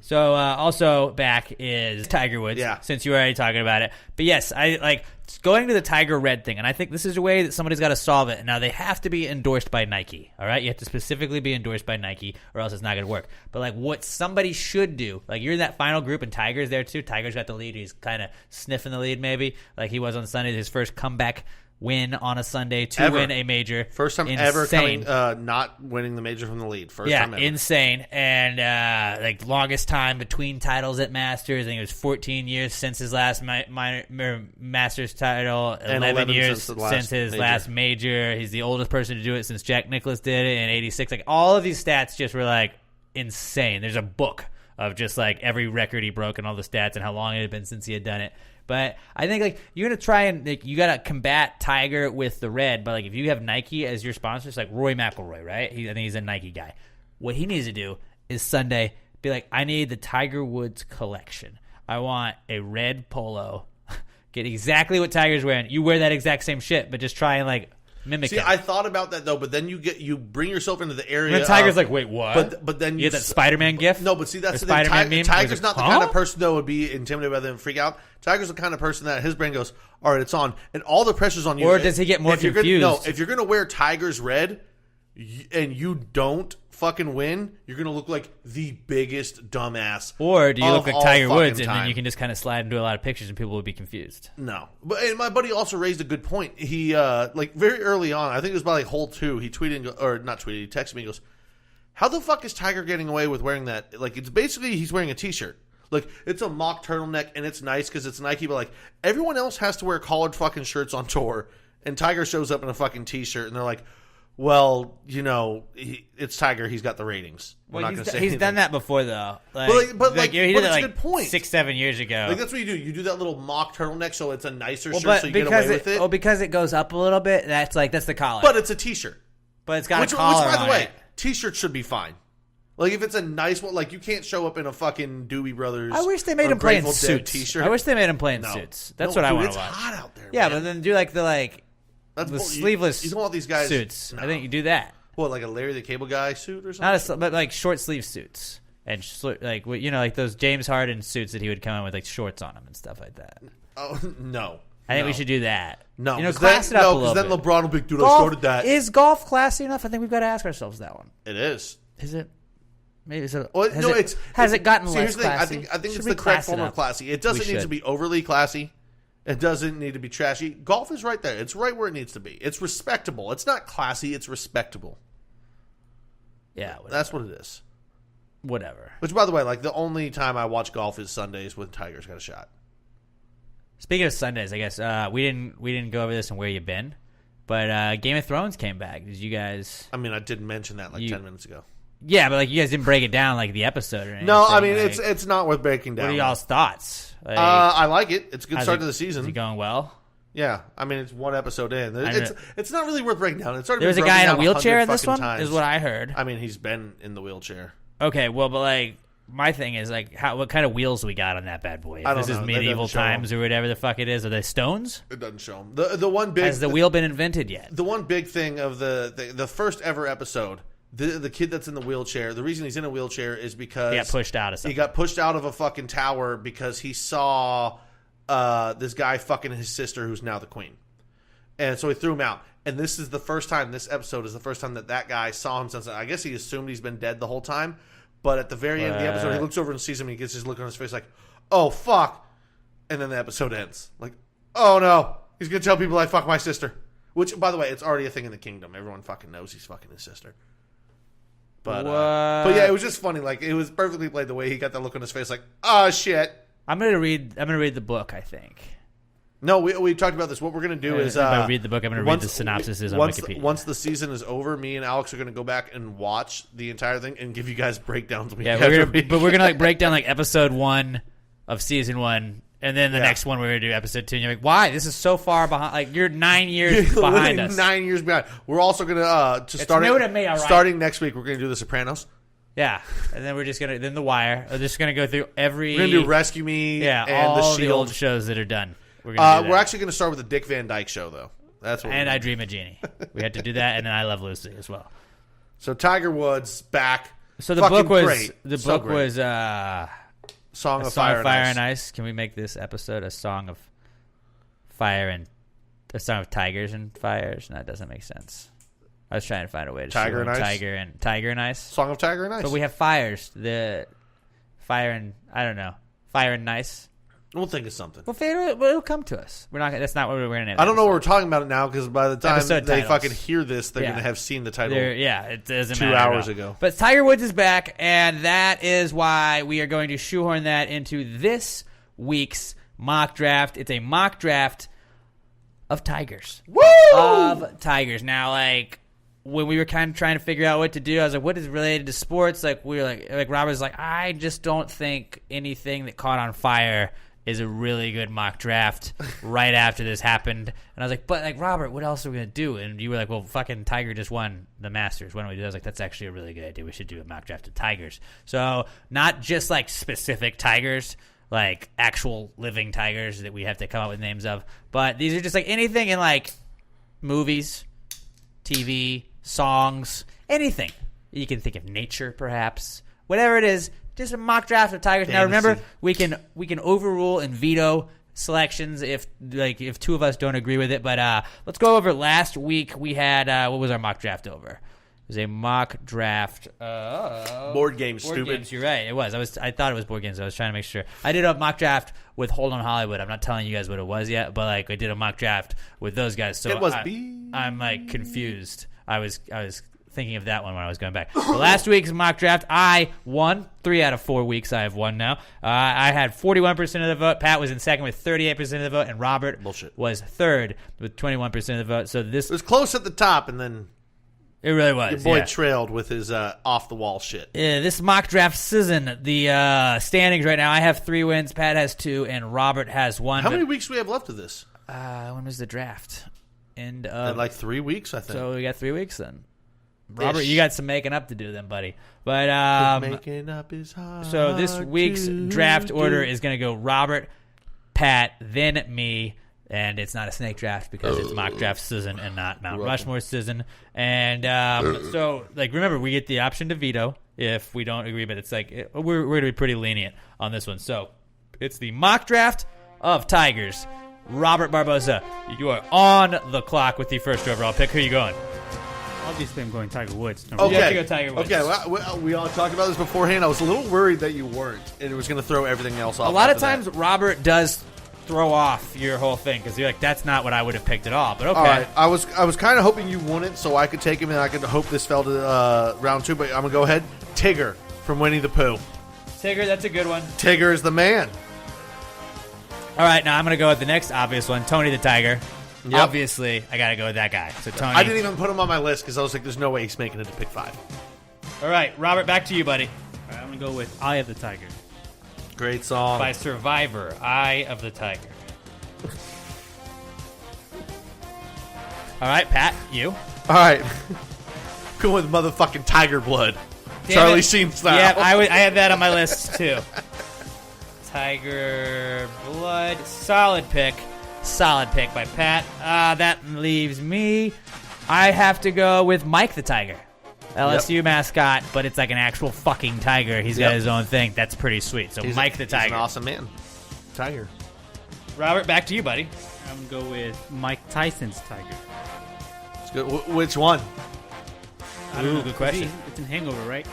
B: So also back is Tiger Woods.
A: Yeah.
B: Since you were already talking about it, but yes, I like going to the Tiger Red thing, and I think this is a way that somebody's got to solve it. Now they have to be endorsed by Nike. All right, you have to specifically be endorsed by Nike, or else it's not going to work. But like, what somebody should do, like you're in that final group, and Tiger's there too. Tiger's got the lead. He's kind of sniffing the lead, maybe like he was on Sunday. His first comeback win on a Sunday to
A: Ever.
B: win a major.
A: First time ever coming, not winning the major from the lead. First time ever.
B: Insane. And like longest time between titles at Masters. I think it was 14 years since his last Masters title.
A: And
B: 11 years
A: since
B: his
A: major.
B: last major. He's the oldest person to do it since Jack Nicklaus did it in '86. Like all of these stats just were like insane. There's a book of just like every record he broke and all the stats and how long it had been since he had done it. But I think like you're gonna try and like you gotta combat Tiger with the red. But like if you have Nike as your sponsor, it's like Rory McIlroy, right? I think he's a Nike guy. What he needs to do is Sunday be like, I need the Tiger Woods collection. I want a red polo. Get exactly what Tiger's wearing. You wear that exact same shit, but just try and like mimic
A: See,
B: it.
A: I thought about that though, but then you bring yourself into the area.
B: And then Tiger's
A: of-
B: like, wait, what?
A: But then
B: you get that Spider-Man gif.
A: No, but see that's
B: The
A: the thing.
B: Spider-Man meme?
A: Tiger's
B: He's
A: not
B: like,
A: the kind
B: huh?
A: of person that would be intimidated by them and freak out. Tiger's the kind of person that his brain goes, all right, it's on, and all the pressure's on you.
B: Or does he get more
A: If you're gonna-
B: confused?
A: if you're gonna wear Tiger's red and you don't fucking win, you're gonna look like the biggest dumbass.
B: Or do you
A: of
B: look like
A: all
B: Tiger
A: fucking
B: Woods, and
A: time.
B: then you can just kind of slide into a lot of pictures, and people will be confused?
A: No, but and my buddy also raised a good point. He like very early on, I think it was by like hole 2. He tweeted and or not tweeted. He texted me. He goes, "How the fuck is Tiger getting away with wearing that? Like it's basically he's wearing a t-shirt. Like it's a mock turtleneck and it's nice because it's Nike. But like everyone else has to wear collared fucking shirts on tour, and Tiger shows up in a fucking t-shirt, and they're like." Well, you know, it's Tiger. He's got the ratings. We're not going to say
B: he's
A: anything.
B: done that before, though. Like,
A: But,
B: but
A: like,
B: he
A: but
B: did
A: it's
B: it
A: a
B: like
A: good point.
B: 6-7 years ago.
A: Like that's what you do. You do that little mock turtleneck, so it's a nicer
B: well,
A: shirt,
B: but
A: so you get
B: because
A: away with it.
B: because it goes up a little bit, that's the collar.
A: But it's a t-shirt.
B: But it's got
A: Which,
B: a collar
A: by the
B: on
A: way,
B: it.
A: t-shirts should be fine. Like if it's a nice one, like you can't show up in a fucking Doobie Brothers.
B: I wish they made
A: or
B: him play in
A: Grateful Dead
B: suits.
A: T-shirt.
B: I wish they made him play in
A: No.
B: suits. That's
A: No,
B: what I
A: dude,
B: want
A: it's
B: to watch.
A: hot out there.
B: Yeah,
A: man.
B: but then do like
A: That's
B: the
A: bull-
B: sleeveless
A: You don't want these guys
B: suits.
A: No.
B: I think you do that.
A: What, like a Larry the Cable Guy suit or something?
B: Not but like short sleeve suits and like you know like those James Harden suits that he would come in with like shorts on them and stuff like that.
A: Oh no.
B: I think
A: No.
B: we should do that.
A: No,
B: you know,
A: 'cause
B: class
A: then,
B: it up
A: no,
B: a little
A: then
B: bit.
A: LeBron will be, dude, I
B: Golf-
A: started that.
B: Is golf classy enough? I think we've got to ask ourselves that one.
A: It is.
B: Is it? Maybe is it?
A: Well,
B: has
A: no,
B: it, has it gotten
A: see,
B: less
A: here's the thing.
B: classy?
A: I think
B: Should
A: it's
B: we
A: the correct
B: class it
A: form of
B: up?
A: classy. It doesn't
B: We
A: need to
B: should.
A: be overly classy. It doesn't need to be trashy. Golf is right there. It's right where it needs to be. It's respectable. It's not classy. It's respectable.
B: Yeah, whatever.
A: That's what it is.
B: Whatever.
A: Which, by the way, like the only time I watch golf is Sundays when Tiger's got a shot.
B: Speaking of Sundays, I guess we didn't go over this and where you've been, but Game of Thrones came back. Did you guys?
A: I mean, I did mention that 10 minutes ago.
B: Yeah, but like you guys didn't break it down like the episode or anything.
A: No, I mean
B: like,
A: it's not worth breaking down.
B: What are y'all's thoughts? Like,
A: I like it. It's a good
B: how's
A: start
B: it-
A: to the
B: Is
A: season.
B: it going well?
A: Yeah, I mean it's one episode in.
B: I
A: It's not really worth breaking down. It's already
B: There was a
A: been
B: guy in a
A: broken down
B: wheelchair
A: 100
B: in this
A: fucking
B: one,
A: times.
B: is what I heard.
A: I mean, he's been in the wheelchair.
B: Okay, well, but like my thing is like, what kind of wheels we got on that bad boy? If
A: I don't
B: this is
A: know. That
B: medieval
A: doesn't show
B: times or whatever the fuck it is. Are they stones?
A: It doesn't show him. The one big
B: Has the wheel been invented yet?
A: the one big thing of the first ever episode, the kid that's in the wheelchair. The reason he's in a wheelchair is because
B: He got pushed out of
A: He
B: something.
A: got pushed out of a fucking tower because he saw this guy fucking his sister, who's now the queen, and so he threw him out. And this is the first time. This episode is the first time that guy saw him since. I guess he assumed he's been dead the whole time. But at the very end of the episode, he looks over and sees him, and he gets his look on his face like, "Oh fuck!" And then the episode ends like, "Oh no, he's gonna tell people I fuck my sister." Which, by the way, it's already a thing in the kingdom. Everyone fucking knows he's fucking his sister. But yeah, it was just funny. Like it was perfectly played the way he got that look on his face, like, "Oh shit."
B: I'm gonna read the book. I think.
A: No, we talked about this. What we're gonna do is
B: if I read the book, I'm gonna read the synopsis on
A: once,
B: Wikipedia.
A: Once the season is over, me and Alex are gonna go back and watch the entire thing and give you guys breakdowns.
B: Yeah, we're gonna like break down like episode 1 of season 1 And then the next one we're going to do episode 2. And you're like, why? This is so far behind. Like, you're 9 years behind us.
A: 9 years behind. We're also going to start
B: new to me, all right?
A: Starting next week, we're going to do The Sopranos.
B: Yeah. And then we're just going to, then The Wire. We're just going to go through every.
A: We're going to do Rescue Me and
B: all
A: The Shield.
B: the old shows that are done. We're
A: actually going to start with the Dick Van Dyke Show, though. That's what.
B: And I Dream of Jeannie. We had to do that, and then I Love Lucy as well.
A: So Tiger Woods back.
B: So the
A: Fucking
B: book was
A: great.
B: Song of Fire and Ice. Can we make this episode a song of fire and a song of tigers and fires? No, that doesn't make sense. I was trying to find a way to
A: Tiger and Ice.
B: Tiger and Ice.
A: Song of Tiger and Ice.
B: But we have fires. The fire and I don't know. Fire and Ice.
A: We'll think of something.
B: It'll come to us. We're not. That's not what we're going to.
A: I don't know what we're talking about it now because by the time
B: Episode
A: they
B: titles.
A: fucking hear this, they're going to have seen the title.
B: It doesn't
A: 2
B: matter
A: hours
B: at all.
A: ago.
B: But Tiger Woods is back, and that is why we are going to shoehorn that into this week's mock draft. It's a mock draft of Tigers.
A: Woo!
B: Of Tigers. Now, like, when we were kind of trying to figure out what to do, I was like, what is related to sports? Like, we were like Rob was like, I just don't think anything that caught on fire is a really good mock draft right after this happened. And I was like, but, like, Robert, what else are we going to do? And you were like, well, fucking Tiger just won the Masters. Why don't we do that? I was like, that's actually a really good idea. We should do a mock draft of Tigers. So not just, like, specific Tigers, like actual living Tigers that we have to come up with names of, but these are just, like, anything in, like, movies, TV, songs, anything. You can think of nature, perhaps. Whatever it is, just a mock draft of Tigers.
A: Fantasy.
B: Now remember, we can overrule and veto selections if two of us don't agree with it. But let's go over last week. We had what was our mock draft over? It was a mock draft.
A: Board games, stupid.
B: Games, you're right. It was. I thought it was board games. I was trying to make sure. I did a mock draft with Hold on Hollywood. I'm not telling you guys what it was yet, but like I did a mock draft with those guys. So
A: it was
B: I'm like confused. I was thinking of that one when I was going back. But last week's mock draft, I won. 3 out of 4 weeks I have won now. I had 41% of the vote. Pat was in second with 38% of the vote, and Robert was third with 21% of the vote. So this
A: it was close at the top, and then
B: it really was.
A: Your boy trailed with his off the wall shit.
B: This mock draft season, the standings right now, I have 3 wins, Pat has 2, and Robert has 1.
A: How many weeks do we have left of this?
B: When was the draft?
A: In like 3 weeks, I think.
B: So we got 3 weeks then. Robert, you got some making up to do then, buddy. But
A: making up is hard.
B: So this week's draft order is going to go Robert, Pat, then me, and it's not a snake draft because it's mock draft season and not Mount Rushmore season. And so, like, remember, we get the option to veto if we don't agree, but it's like we're going to be pretty lenient on this one. So it's the mock draft of Tigers. Robert Barboza, you are on the clock with the first overall pick. Who are you going?
C: Obviously, I'm going Tiger Woods.
B: Okay. You have to go Tiger Woods.
A: Okay, well, we all talked about this beforehand. I was a little worried that you weren't, and it was going to throw everything else off.
B: A lot of times, Robert does throw off your whole thing because you're like, that's not what I would have picked at all. But okay.
A: All right. I was kind of hoping you wouldn't, so I could take him, and I could hope this fell to round 2, but I'm going to go ahead. Tigger from Winnie the Pooh.
B: Tigger, that's a good one.
A: Tigger is the man.
B: All right, now I'm going to go with the next obvious one, Tony the Tiger.
A: Yep.
B: Obviously, I got to go with that guy. So Tony.
A: I didn't even put him on my list because I was like, there's no way he's making it to pick 5.
B: All right, Robert, back to you, buddy.
C: All right, I'm going to go with Eye of the Tiger.
A: Great song.
B: By Survivor, Eye of the Tiger. All right, Pat, you.
A: All right. Going with motherfucking Tiger Blood.
B: Damn
A: Charlie
B: it.
A: Sheen style.
B: Yeah, I had that on my list, too. Tiger Blood. Solid pick by Pat. That leaves me. I have to go with Mike the Tiger. LSU mascot, but it's like an actual fucking tiger. He's got his own thing. That's pretty sweet. So Mike the Tiger.
A: He's an awesome man. Tiger.
B: Robert, back to you, buddy.
C: I'm going to go with Mike Tyson's Tiger.
A: It's good. Which one?
C: I don't know.
B: Good question.
C: It's in Hangover, right?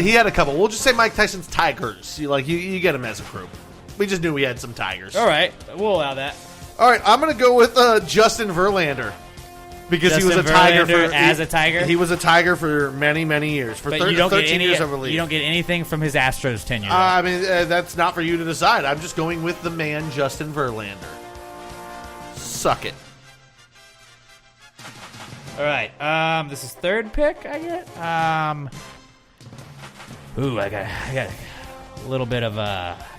A: He had a couple. We'll just say Mike Tyson's Tigers. You get him as a group. We just knew we had some Tigers.
B: All right. We'll allow that.
A: All right. I'm going to go with Justin Verlander. Because he was a tiger
B: as a tiger.
A: He was a tiger for many, many years. For 13 years, I believe.
B: You don't get anything from his Astros tenure.
A: I mean, that's not for you to decide. I'm just going with the man, Justin Verlander. Suck it.
B: All right. This is third pick. I get. I got a little bit of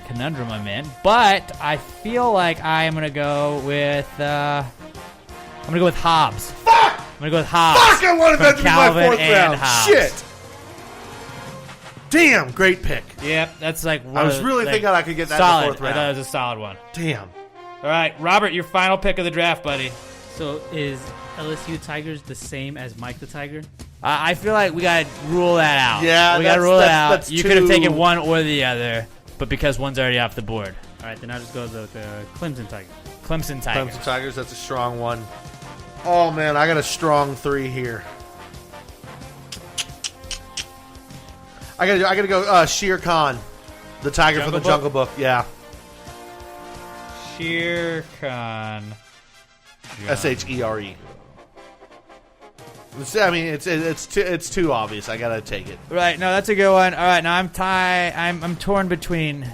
B: conundrum I'm in, but I feel like I am gonna go with Hobbs.
A: Fuck!
B: I'm gonna go with Hobbs.
A: Fuck! I wanted
B: from
A: that to be my
B: Calvin
A: fourth
B: and
A: round.
B: Hobbs.
A: Shit. Damn, great pick.
B: Yep, that's like one
A: I was
B: of the-
A: really
B: like,
A: thinking I could get that
B: solid.
A: in the fourth round.
B: I thought it was a solid one.
A: Damn.
B: All right, Robert, your final pick of the draft, buddy.
C: So is LSU Tigers the same as Mike the Tiger?
B: I feel like we gotta rule that out.
A: Yeah,
B: we gotta
A: that's-
B: rule that
A: that's-
B: out.
A: that's
B: You could have
A: too-
B: taken one or the other, but because one's already off the board.
C: All right, then I'll just go with the Clemson Tigers.
B: Clemson Tigers.
A: Clemson Tigers, that's a strong one. Oh, man, I got a strong 3 here. I gotta go Shere Khan, the tiger from the Jungle Book. Yeah.
B: Shere Khan.
A: Shere. I mean, it's too obvious. I gotta take it.
B: Right, no, that's a good one. All right, now I'm torn between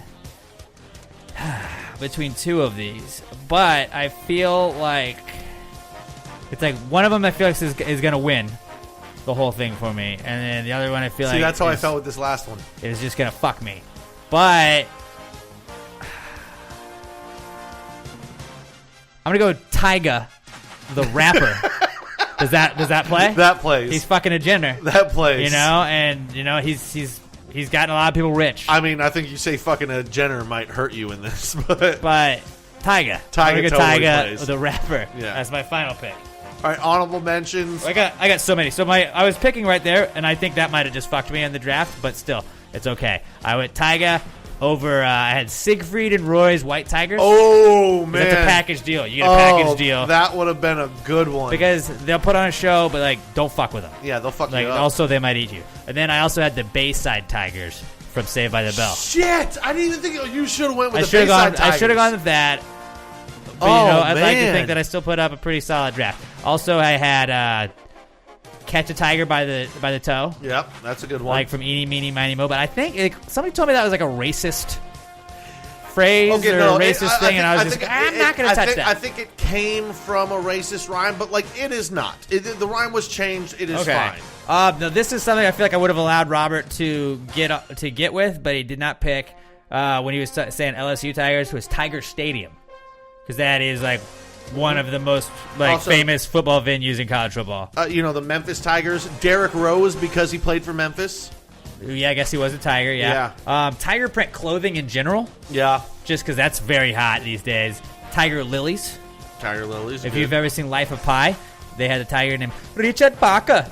B: two of these, but I feel like it's like one of them I feel like is gonna win the whole thing for me, and then the other one I feel like
A: that's how I felt with this last one.
B: is just gonna fuck me. But I'm gonna go Tyga, the rapper. Does that play?
A: That plays.
B: He's fucking a Jenner.
A: That plays.
B: You know, and you know he's gotten a lot of people rich.
A: I mean, I think you say fucking a Jenner might hurt you in this, but
B: Tyga.
A: Tyga
B: I'm gonna go
A: totally
B: Tyga,
A: plays.
B: the rapper.
A: Yeah.
B: That's my final pick.
A: all right. Honorable mentions.
B: I got so many. So I was picking right there, and I think that might have just fucked me in the draft, but still, it's okay. I went Tyga over. I had Siegfried and Roy's White Tigers.
A: Oh man,
B: That's a package deal. You get a package deal
A: That would have been a good one.
B: because they'll put on a show, but like don't fuck with them.
A: yeah, they'll fuck
B: Like
A: you up.
B: also they might eat you. And then I also had the Bayside Tigers from Saved by the Bell.
A: Shit, I didn't even think you should have went with
B: I
A: the
B: should have
A: Bayside
B: gone. I should have
A: Tigers.
B: gone with that. But
A: Oh,
B: you know, I'd like to
A: man.
B: think that I still put up a pretty solid draft. Also, I had Catch a Tiger by the Toe,
A: Yep, that's a good one.
B: like from Eeny Meeny Miny Mo. But I think somebody told me that was like a racist phrase or a racist thing, and I was just I'm not going to touch that.
A: I think it came from a racist rhyme, but like it is not. The rhyme was changed. It is fine.
B: No, this is something I feel like I would have allowed Robert to get with, but he did not pick when he was saying LSU Tigers was Tiger Stadium, because that is like one of the most
A: Also,
B: famous football venues in college football.
A: You know, the Memphis Tigers. Derrick Rose, because he played for Memphis.
B: Yeah, I guess he was a Tiger. Yeah. Tiger print clothing in general,
A: Yeah.
B: just because that's very hot these days. Tiger Lilies.
A: Tiger Lilies.
B: If
A: good.
B: you've ever seen Life of Pi, they had a tiger named Richard Parker.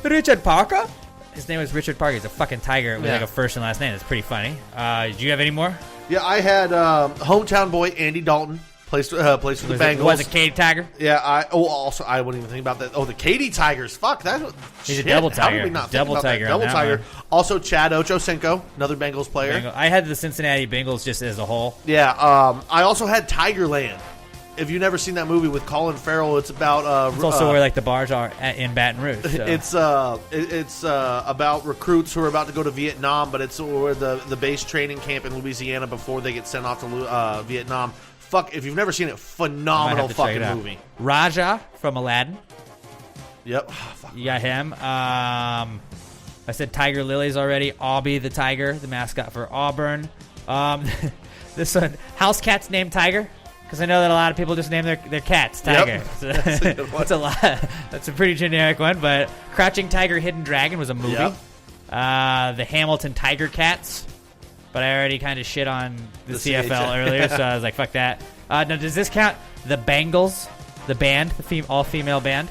B: Richard Parker? His name was Richard Parker. He's a fucking tiger with
A: Yeah.
B: like a first and last name. It's pretty funny. Do you have any more?
A: Yeah, I had hometown boy Andy Dalton plays for the Bengals.
B: Was it Katy Tiger?
A: Yeah, I wouldn't even think about that. Oh, the Katy Tigers. Fuck, that.
B: He's a
A: shit,
B: double
A: how did
B: tiger.
A: we not think
B: Double
A: about that?
B: tiger on
A: Double
B: that
A: tiger.
B: one.
A: Also, Chad Ochocinco, another Bengals player.
B: I had the Cincinnati Bengals just as a whole.
A: Yeah, I also had Tigerland. If you've never seen that movie with Colin Farrell, it's about.
B: It's also where like the bars are in Baton Rouge. So.
A: It's about recruits who are about to go to Vietnam, but it's where the base training camp in Louisiana before they get sent off to Vietnam. Fuck, if you've never seen it,
B: I might
A: phenomenal
B: have to check
A: fucking
B: it out.
A: movie.
B: Raja from Aladdin.
A: Yep. Fuck.
B: You got him. I said Tiger Lilies already. Aubie the Tiger, the mascot for Auburn. This one, house cats named Tiger, because I know that a lot of people just name their cats Tiger.
A: Yep.
B: So
A: That's a good one.
B: that's a lot. That's a pretty generic one. But Crouching Tiger, Hidden Dragon was a movie.
A: Yep.
B: The Hamilton Tiger Cats, but I already kind of shit on the CFL
A: CHL.
B: earlier, so I was like, fuck that. Now, does this count? The Bengals, the band, the all-female band.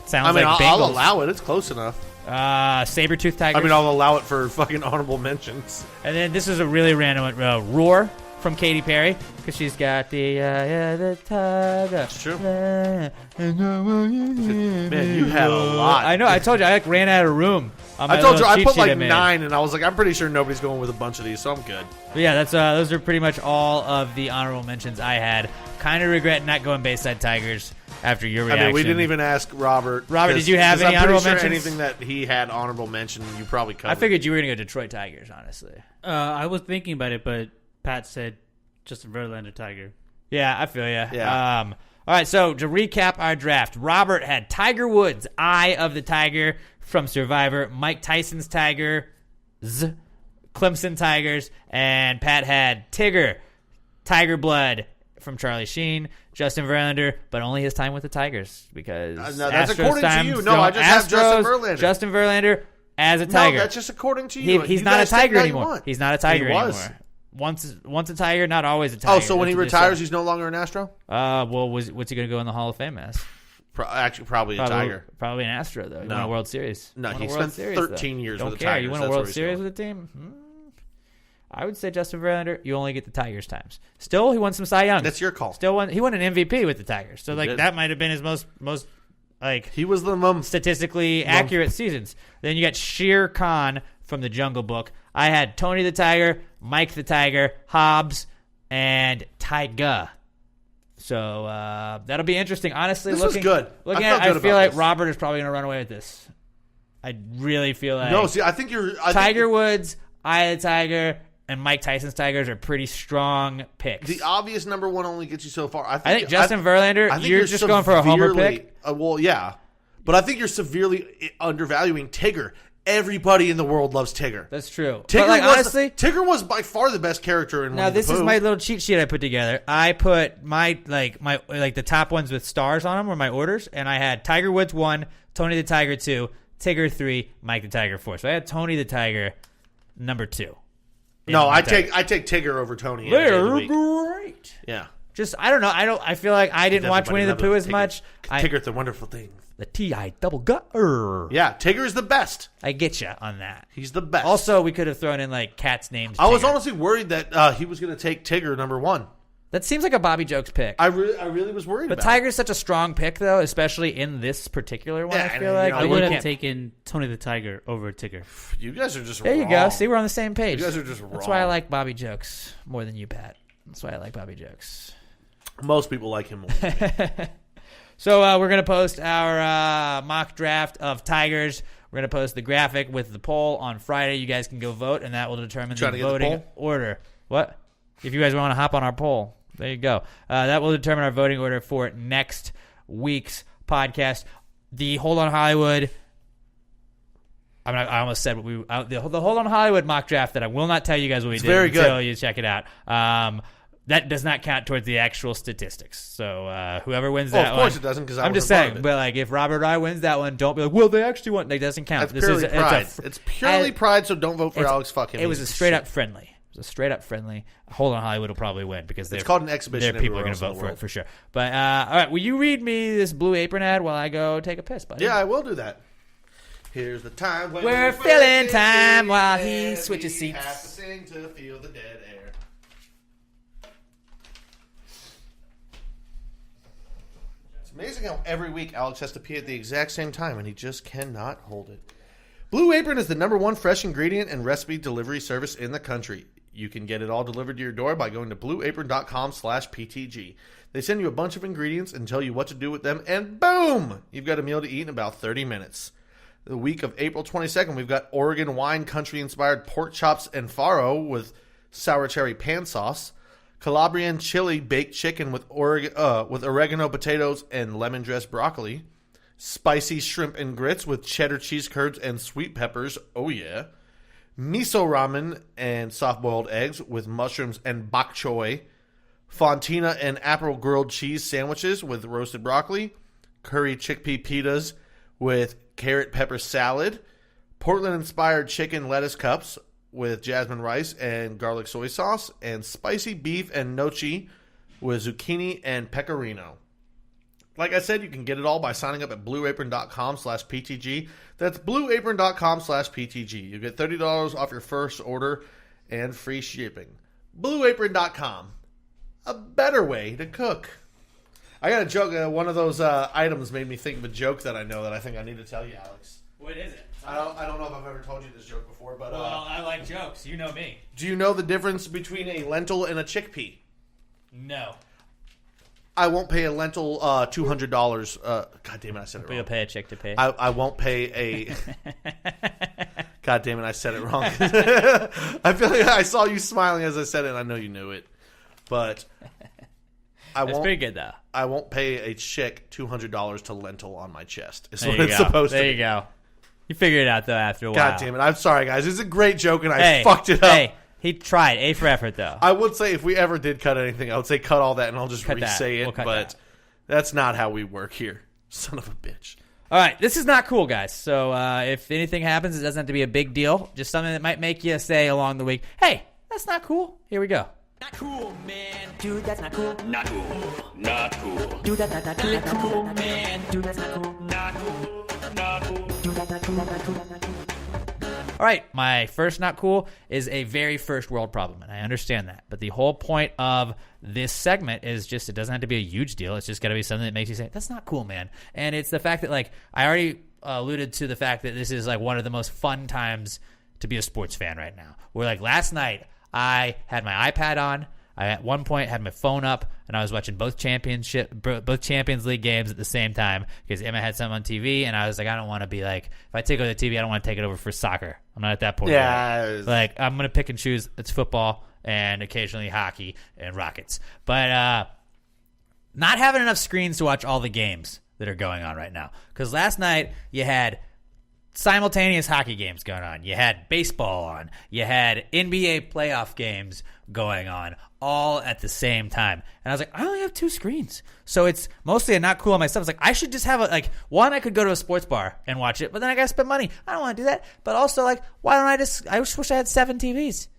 B: Sounds
A: I mean,
B: like
A: I'll
B: Bengals.
A: allow it. It's close enough.
B: Saber-tooth Tigers.
A: I mean, I'll allow it for fucking honorable mentions.
B: And then this is a really random one. Roar from Katy Perry, because she's got the tiger.
A: That's true.
B: Man,
A: you had a lot.
B: I know. I told you. I like ran out of room. On my
A: I told you
B: little
A: I
B: cheat
A: put
B: sheet
A: like
B: made.
A: 9, and I was like, I'm pretty sure nobody's going with a bunch of these, so I'm good.
B: But yeah, that's those are pretty much all of the honorable mentions I had. Kind of regret not going Bayside Tigers after your reaction.
A: I mean, we didn't even ask Robert.
B: Robert,
A: 'cause-
B: did you have
A: 'cause
B: any
A: I'm pretty
B: honorable
A: sure
B: mentions?
A: Anything that he had honorable mention, you probably covered.
B: I figured you were gonna go Detroit Tigers, honestly.
C: I was thinking about it, but Pat said Justin Verlander Tiger.
B: Yeah, I feel you.
A: Yeah.
B: All right, so to recap our draft, Robert had Tiger Woods, Eye of the Tiger from Survivor, Mike Tyson's Tiger, Clemson Tigers, and Pat had Tigger, Tiger Blood from Charlie Sheen, Justin Verlander, but only his time with the Tigers because
A: no, that's
B: Astros
A: according to
B: time,
A: you. No, I just have Justin Verlander.
B: Justin Verlander as a Tiger.
A: No, that's just according to you.
B: He's
A: You
B: not a
A: guys think
B: Tiger
A: that you
B: anymore.
A: want.
B: He's not a Tiger
A: He was.
B: anymore. Once a Tiger, not always a Tiger.
A: Oh, so when he
B: That's what they
A: retires,
B: say.
A: he's no longer an Astro?
B: Well, what's he going to go in the Hall of Fame as?
A: Probably a Tiger.
B: Probably an Astro though. You won a World Series.
A: No,
B: Won a
A: he
B: World
A: spent
B: Series,
A: 13
B: though.
A: years
B: Don't
A: with the
B: care.
A: Tigers.
B: You won a
A: That's
B: World
A: where he's
B: Series
A: going.
B: with a team. I would say Justin Verlander. You only get the Tigers times. Still, he won some Cy Young.
A: That's your call.
B: Still won. He won an MVP with the Tigers. So
A: did.
B: that might have been his most like
A: He was the mum.
B: statistically accurate seasons. Then you got Shere Khan from the Jungle Book. I had Tony the Tiger, Mike the Tiger, Hobbs, and Tyga. So that'll be interesting. Honestly,
A: This was good.
B: Looking
A: I
B: at
A: felt
B: it,
A: good
B: I feel
A: about
B: like
A: this.
B: Robert is probably going to run away with this. I really feel like
A: No, see, I think you're...
B: Tiger Woods, Eye of the Tiger, and Mike Tyson's Tigers are pretty strong picks.
A: The obvious number one only gets you so far.
B: I think Justin Verlander,
A: I think
B: you're just going for a homer
A: severely-
B: pick.
A: Well, yeah. But I think you're severely undervaluing Tigger. Everybody in the world loves Tigger.
B: That's true.
A: Tigger
B: But like,
A: was,
B: honestly,
A: Tigger was by far the best character in
B: now
A: Winnie
B: this
A: the
B: is
A: Pooh.
B: my little cheat sheet I put together. I put my the top ones with stars on them were my orders, and I had Tiger Woods 1, Tony the Tiger 2, Tigger 3, Mike the Tiger 4. So I had Tony the Tiger number 2.
A: No, I take Tigger over Tony. any day of the week.
B: great.
A: Yeah.
B: Just I don't know. I feel like I didn't watch Winnie the
A: Everybody
B: Pooh
A: loves
B: as much.
A: Tigger's the wonderful thing.
B: The T.I. double gutter.
A: Yeah, Tigger is the best.
B: I get you on that.
A: He's the best.
B: Also, we could have thrown in like cats' names.
A: I was
B: Tigger.
A: honestly worried that he was going to take Tigger number 1.
B: That seems like a Bobby Jokes pick.
A: I really was worried
B: But
A: about
B: Tiger's such a strong pick, though, especially in this particular one.
A: Yeah,
B: I
A: and,
B: feel
A: you
B: like
A: know,
C: I
A: you
C: would have
B: can't-
C: taken Tony the Tiger over Tigger.
A: it. You guys are just
B: There
A: wrong.
B: you go. See, we're on the same page.
A: You guys are just
B: That's
A: wrong.
B: why I like Bobby Jokes more than you, Pat. That's why I like Bobby Jokes.
A: Most people like him more.
B: So we're going to post our mock draft of Tigers. We're going to post the graphic with the poll on Friday. You guys can go vote, and that will determine
A: Trying
B: the
A: to get the
B: voting
A: poll?
B: order. What? If you guys want to hop on our poll, there you go. That will determine our voting order for next week's podcast. The Hold on Hollywood. I almost said what we the Hold on Hollywood mock draft that I will not tell you guys what we did
A: very good.
B: until you check it out. That does not count towards the actual statistics. So whoever wins that
A: of course
B: one,
A: it doesn't, 'cause I
B: I'm
A: was
B: just
A: a part
B: saying.
A: of it.
B: But like, if Robert or I wins that one, don't be like, well, they actually won. It doesn't count.
A: That's purely pride. It's purely
B: I-
A: pride, so don't vote for
B: it's-
A: Alex. Fuck him.
B: It was a
A: He's
B: straight
A: shit.
B: up friendly. It was a straight up friendly. Hold on, Hollywood will probably win because
A: It's called an exhibition.
B: their people are
A: everywhere
B: going to
A: else in
B: vote
A: the
B: for it
A: world.
B: for sure. But all right, will you read me this Blue Apron ad while I go take a piss, buddy?
A: Yeah, I will do that. Here's the time when
B: We're
A: we
B: filling
A: break
B: time
A: it,
B: while he
A: and
B: switches
A: we
B: seats.
A: have to sing to feel the dead air. It's amazing how every week Alex has to pee at the exact same time, and he just cannot hold it. Blue Apron is the #1 fresh ingredient and recipe delivery service in the country. You can get it all delivered to your door by going to blueapron.com/PTG. They send you a bunch of ingredients and tell you what to do with them, and boom! You've got a meal to eat in about 30 minutes. The week of April 22nd, we've got Oregon wine country-inspired pork chops and farro with sour cherry pan sauce, Calabrian chili baked chicken with oregano potatoes and lemon-dressed broccoli, spicy shrimp and grits with cheddar cheese curds and sweet peppers, oh yeah, miso ramen and soft-boiled eggs with mushrooms and bok choy, fontina and apple grilled cheese sandwiches with roasted broccoli, curry chickpea pitas with carrot pepper salad, Portland-inspired chicken lettuce cups with jasmine rice and garlic soy sauce, and spicy beef and gnocchi with zucchini and pecorino. Like I said, you can get it all by signing up at blueapron.com/PTG. That's blueapron.com/PTG. You get $30 off your first order and free shipping. Blueapron.com. A better way to cook. I got a joke. One of those items made me think of a joke that I know that I think I need to tell you, Alex.
B: What is it?
A: I don't know if I've ever told you this joke before, but
B: I like jokes. You know me.
A: do you know the difference between a lentil and a chickpea?
B: No.
A: I won't pay a lentil $200. God damn it, I said it
B: We'll
A: wrong.
B: pay a chick to pay.
A: I won't pay a. God damn it, I said it wrong. I feel like I saw you smiling as I said it, and I know you knew it. But
B: That's pretty good, though.
A: I won't pay a chick $200 to lentil on my chest. Is
B: There
A: what
B: you
A: it's
B: go.
A: supposed
B: There
A: to
B: you
A: be.
B: go. You figured it out, though, after a while.
A: God damn it. I'm sorry, guys. It's a great joke, and I fucked it up.
B: Hey, he tried. A for effort, though.
A: I would say if we ever did cut anything, I would say cut all that, and I'll just
B: Cut that.
A: re-say it.
B: We'll cut
A: but
B: that.
A: that's not how we work here. Son of a bitch.
B: All right, this is not cool, guys. So if anything happens, it doesn't have to be a big deal. Just something that might make you say along the week, hey, that's not cool. Here we go.
D: Not cool, man. Dude, that's not cool.
E: Not cool. Not cool.
D: Dude, that's not cool. Not cool, man. Dude, that's not cool.
E: Not cool. Not cool.
D: Dude, that's not cool. Not cool. Not cool.
B: All right, my first not cool is a very first world problem, and I understand that. But the whole point of this segment is just it doesn't have to be a huge deal. It's just got to be something that makes you say, that's not cool, man. And it's the fact that, like, I already alluded to the fact that this is, like, one of the most fun times to be a sports fan right now. Where, like, last night I had my iPad on. I at one point had my phone up, and I was watching both Champions League games at the same time because Emma had some on TV, and I was like, I don't want to be like, if I take over the TV, I don't want to take it over for soccer. I'm not at that point.
A: Yeah.
B: Yet. Like, I'm gonna pick and choose. It's football and occasionally hockey and Rockets, but not having enough screens to watch all the games that are going on right now. Because last night you had simultaneous hockey games going on. You had baseball on. You had NBA playoff games going on all at the same time. And I was like, I only have 2 screens. So it's mostly a not cool on myself. It's like, I should just have one, I could go to a sports bar and watch it, but then I got to spend money. I don't want to do that. But also, like, why don't I just wish I had 7 TVs.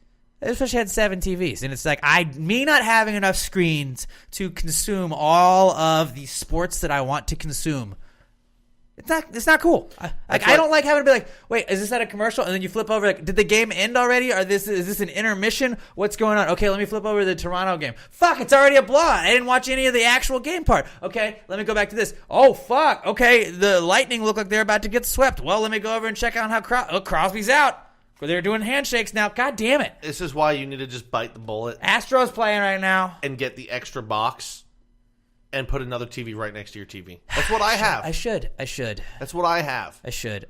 B: I just wish I had 7 TVs. And it's like, me not having enough screens to consume all of the sports that I want to consume. It's not cool. I don't like having to be like, wait, is this at a commercial? And then you flip over, like, did the game end already? Or is this an intermission? What's going on? Okay, let me flip over to the Toronto game. Fuck, it's already a blowout. I didn't watch any of the actual game part. Okay, let me go back to this. Oh, fuck. Okay, the Lightning look like they're about to get swept. Well, let me go over and check out how Crosby's out. They're doing handshakes now. God damn it.
A: This is why you need to just bite the bullet
B: Astros playing right now.
A: and get the extra box and put another TV right next to your TV. That's what I have.
B: I should.
A: That's what I have.
B: I should.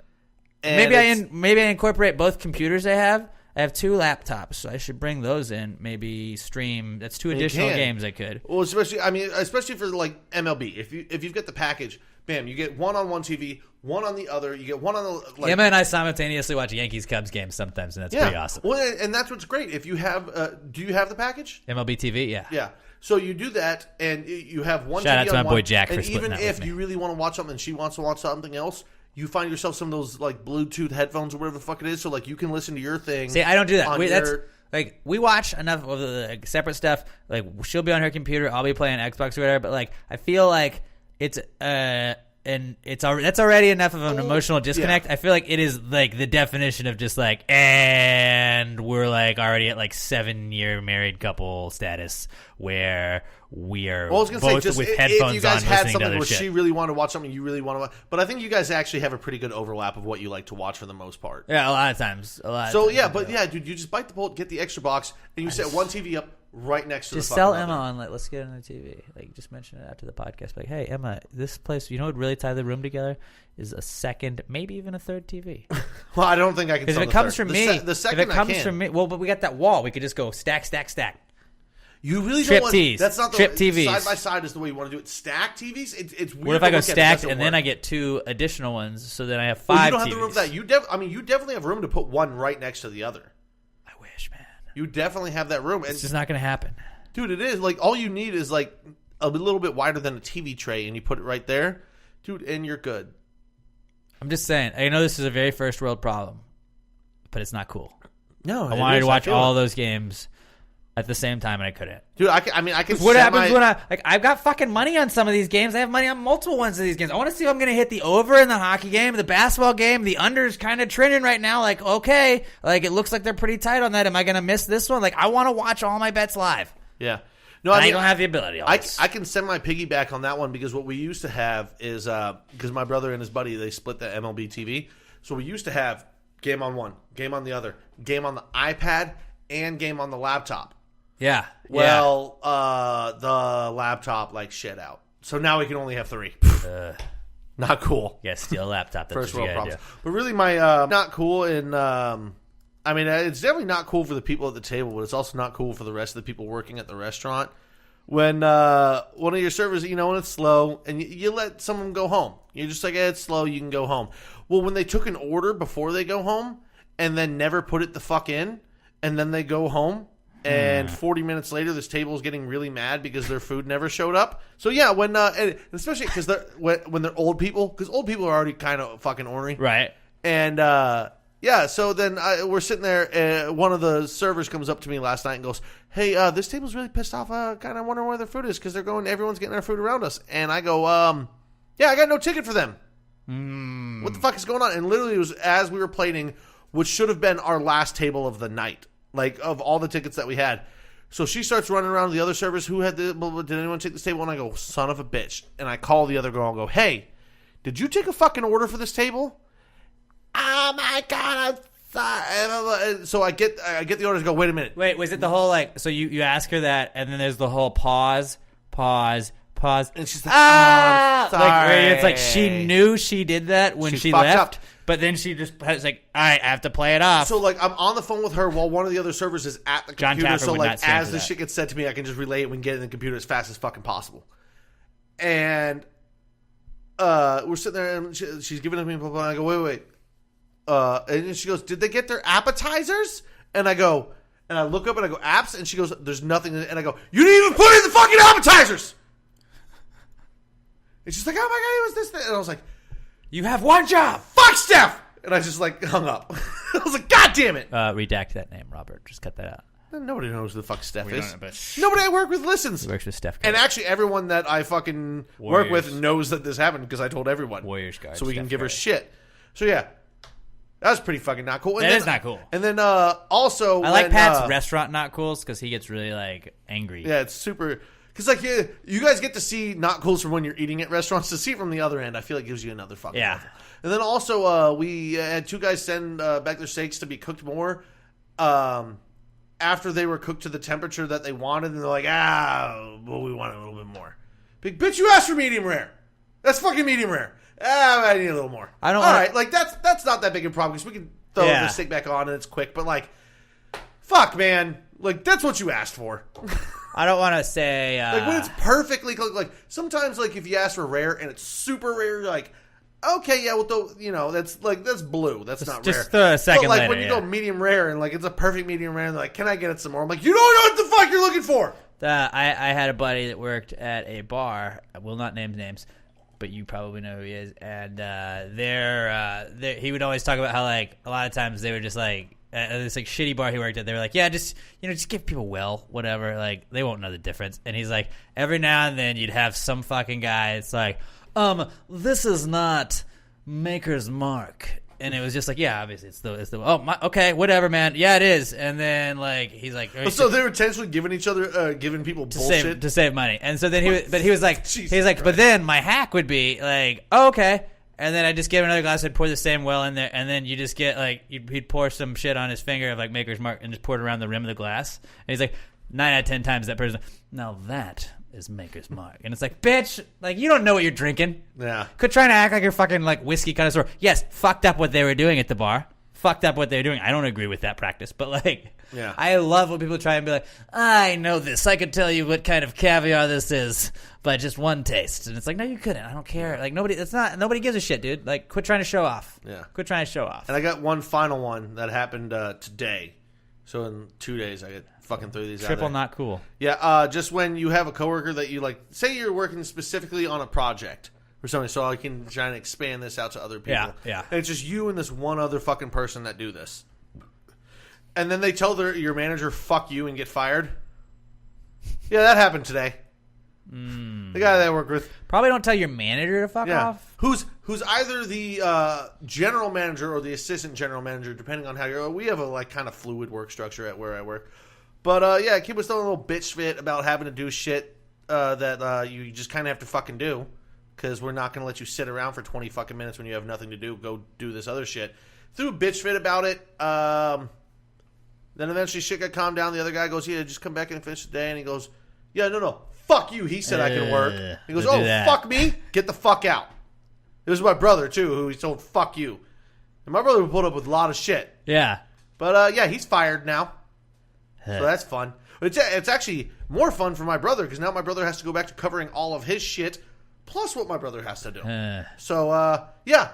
A: And
B: Maybe I incorporate both computers I have. I have 2 laptops, so I should bring those in. Maybe stream. That's 2 additional games I could.
A: Well, especially for like MLB. If you've got the package, bam, you get one on one TV, one on the other. You get one on the
B: Emma and I simultaneously watch Yankees Cubs games sometimes, and that's pretty awesome.
A: Well, and that's what's great. If you have, do you have the package?
B: MLB TV, yeah.
A: Yeah. So you do that, and you have one.
B: Shout
A: TV
B: out to
A: on
B: my
A: one,
B: boy Jack for
A: and
B: splitting
A: even
B: that with
A: if
B: me.
A: you really want to watch something, and she wants to watch something else, you find yourself some of those like Bluetooth headphones or whatever the fuck it is, so like you can listen to your thing.
B: See, I don't do that.
A: That's
B: like we watch enough of the separate stuff. Like she'll be on her computer, I'll be playing Xbox or whatever. But like I feel like it's that's already enough of an emotional disconnect.
A: Yeah.
B: I feel like it is like the definition of just like, and we're like already at like 7-year married couple status where we are
A: Well, I was gonna say,
B: both
A: just
B: with
A: if
B: headphones
A: you guys
B: on
A: had
B: listening to
A: something
B: other
A: where
B: shit.
A: she really wanted to watch something, you really want to watch. But I think you guys actually have a pretty good overlap of what you like to watch for the most part.
B: Yeah, a lot of times.
A: So yeah, but yeah, dude, you just bite the bullet, get the extra box, and you set one TV up right next to
B: just
A: the
B: sell
A: fucking
B: Emma
A: other.
B: on like let's get on the TV. Like just mention it after the podcast. Like, hey Emma, this place, you know what would really tie the room together is a second, maybe even a third TV.
A: Well, I don't think I can.
B: Because
A: sell
B: if it
A: the
B: comes
A: third.
B: from me,
A: the second
B: if it comes
A: I can.
B: from me, well, but we got that wall. We could just go stack, stack, stack.
A: You really
B: Trip
A: don't want
B: tees.
A: That's not the
B: Trip TVs.
A: Side by side is the way you want to do it. Stack TVs. It's weird.
B: What if I
A: to
B: go
A: look at, but
B: stacked
A: doesn't
B: and then
A: work.
B: I get 2 additional ones, so then I have 5
A: Well, you don't
B: TVs.
A: have the room for that. You definitely have room to put one right next to the other.
B: I wish, man.
A: You definitely have that room. And
B: It's just not going to happen.
A: dude, it is like all you need is like a little bit wider than a TV tray, and you put it right there, dude, and you're good.
B: I'm just saying. I know this is a very first world problem, but it's not cool.
A: No,
B: I wanted to watch all those games at the same time, and I couldn't.
A: Dude, I can.
B: What happens when I've got fucking money on some of these games? I have money on multiple ones of these games. I want to see if I'm going to hit the over in the hockey game, the basketball game. The under's kind of trending right now. Like, okay, like it looks like they're pretty tight on that. Am I going to miss this one? Like, I want to watch all my bets live.
A: Yeah. No,
B: I don't have the ability.
A: I can send my piggyback on that one because what we used to have is because my brother and his buddy, they split the MLB TV. So we used to have game on one, game on the other, game on the iPad, and game on the laptop.
B: Yeah.
A: Well, the laptop like shit out. So now we can only have 3. Not cool.
B: Yeah, steal a laptop. That's
A: First
B: what you
A: world
B: gotta
A: problems. But really, my not cool in. I mean, it's definitely not cool for the people at the table, but it's also not cool for the rest of the people working at the restaurant. When one of your servers, when it's slow, and you let someone go home. You're just like, it's slow, you can go home. Well, when they took an order before they go home and then never put it the fuck in, and then they go home, and 40 minutes later, this table is getting really mad because their food never showed up. So yeah, when and especially because when they're old people, because old people are already kind of fucking ornery,
B: Right.
A: and yeah. So then we're sitting there. One of the servers comes up to me last night and goes, "Hey, this table's really pissed off. Kind of wondering where their food is because they're going. Everyone's getting their food around us." And I go, "Yeah, I got no ticket for them. What the fuck is going on?" And literally, it was as we were plating, which should have been our last table of the night, like of all the tickets that we had. So she starts running around to the other servers. Who had the? Did anyone take this table? And I go, "Son of a bitch!" And I call the other girl and go, "Hey, did you take a fucking order for this table?" Oh my god, I'm sorry. So I get the orders. Go, wait a minute.
B: Wait, was it the whole like? So you ask her that, and then there's the whole pause, and
A: she's like,
B: like
A: sorry.
B: where it's like she knew she did that when she
A: fucked
B: left,
A: up.
B: but then she just was like, all right, I have to play it off.
A: So like I'm on the phone with her while one of the other servers is at the
B: John
A: computer.
B: Taffer
A: So
B: would
A: like
B: not stand
A: as
B: for
A: this
B: that.
A: shit gets said to me, I can just relay it when get in the computer as fast as fucking possible. And we're sitting there and she's giving it to me, blah, blah, blah. I go, wait. And then she goes, "Did they get their appetizers?" And I go, and I look up and I go, "Apps?" And she goes, "There's nothing." And I go, "You didn't even put in the fucking appetizers." And she's like, "Oh my god, it was this thing." And I was like,
B: You have one job.
A: "Fuck Steph!" And I just like hung up. I was like, "God damn it!"
B: Redact that name, Robert. Just cut that out.
A: Nobody knows who the fuck Steph is.
B: don't know, but-
A: Nobody I work with listens.
B: He works with Steph.
A: And actually, everyone that I fucking work with knows that this happened because I told everyone.
B: Warriors guard,
A: So we can
B: Steph
A: give her
B: Curry.
A: shit. So yeah, that was pretty fucking not cool. And
B: That
A: then,
B: is not cool.
A: And then also,
B: I like
A: when,
B: Pat's restaurant not cools because he gets really like angry.
A: Yeah, it's super. Because like you guys get to see not cools from when you're eating at restaurants. To see it from the other end, I feel like gives you another fucking level. And then also, we had two guys send back their steaks to be cooked more. After they were cooked to the temperature that they wanted, and they're like, well, we want it a little bit more. Big bitch, you asked for medium rare. That's fucking medium rare. I need a little more.
B: I don't.
A: All
B: wanna,
A: right, like that's not that big a problem because we can throw the steak back on and it's quick. But like, fuck, man, like that's what you asked for.
B: I don't want to say
A: Like when it's perfectly cooked. Like sometimes, like if you ask for rare and it's super rare, you're like, okay, yeah, well, that's blue. That's not rare.
B: Just throw a second
A: but like
B: later,
A: when you go medium rare and like it's a perfect medium rare, and they're like, can I get it some more? I'm like, you don't know what the fuck you're looking for.
B: I had a buddy that worked at a bar. I will not name names, but you probably know who he is. And he would always talk about how like a lot of times they were just like this like shitty bar he worked at. They were like, yeah, just give people whatever. Like they won't know the difference. And he's like, every now and then you'd have some fucking guy. It's like, this is not Maker's Mark. And it was just like, yeah, obviously it's the okay, whatever, man. Yeah, it is. And then like he's like,
A: so they were intentionally giving each other, giving people bullshit
B: to save money. And so then he was like,
A: Jesus
B: but then my hack would be like, oh, okay. And then I just give him another glass. I'd pour the same well in there, and then you just get like he'd pour some shit on his finger of like Maker's Mark and just pour it around the rim of the glass. And he's like, 9 out of 10 times that person, now that is Maker's Mark. And it's like, bitch, like you don't know what you're drinking.
A: Yeah.
B: Quit trying to act like you're fucking like whiskey connoisseur. Yes, fucked up what they were doing at the bar. Fucked up what they were doing. I don't agree with that practice, but like,
A: yeah.
B: I love when people try and be like, I know this. I could tell you what kind of caviar this is by just one taste. And it's like, no, you couldn't. I don't care. Like nobody gives a shit, dude. Like quit trying to show off.
A: Yeah.
B: Quit trying to show off.
A: And I got one final one that happened today. So in 2 days, I get fucking through these.
B: Triple
A: out there.
B: not cool.
A: Yeah, just when you have a coworker that you like, say you're working specifically on a project or something, so I can try and expand this out to other people.
B: Yeah.
A: And it's just you and this one other fucking person that do this. And then they tell your manager, fuck you, and get fired. Yeah, that happened today. The guy that I work with.
B: Probably don't tell your manager to fuck off.
A: Who's either the general manager or the assistant general manager, depending on how you're. We have a like kind of fluid work structure at where I work. But yeah, keep us throwing a little bitch fit about having to do shit that you just kind of have to fucking do, because we're not going to let you sit around for 20 fucking minutes when you have nothing to do. Go do this other shit. Threw a bitch fit about it. Then eventually shit got calmed down. The other guy goes, yeah, just come back and finish the day. And he goes, yeah, no, fuck you. He said I can work. He goes,
B: don't
A: oh,
B: do that.
A: fuck me? Get the fuck out. It was my brother, too, who he told, fuck you. And my brother would put up with a lot of shit.
B: Yeah.
A: But, yeah, he's fired now. So that's fun. But it's actually more fun for my brother, because now my brother has to go back to covering all of his shit, plus what my brother has to do. So, yeah.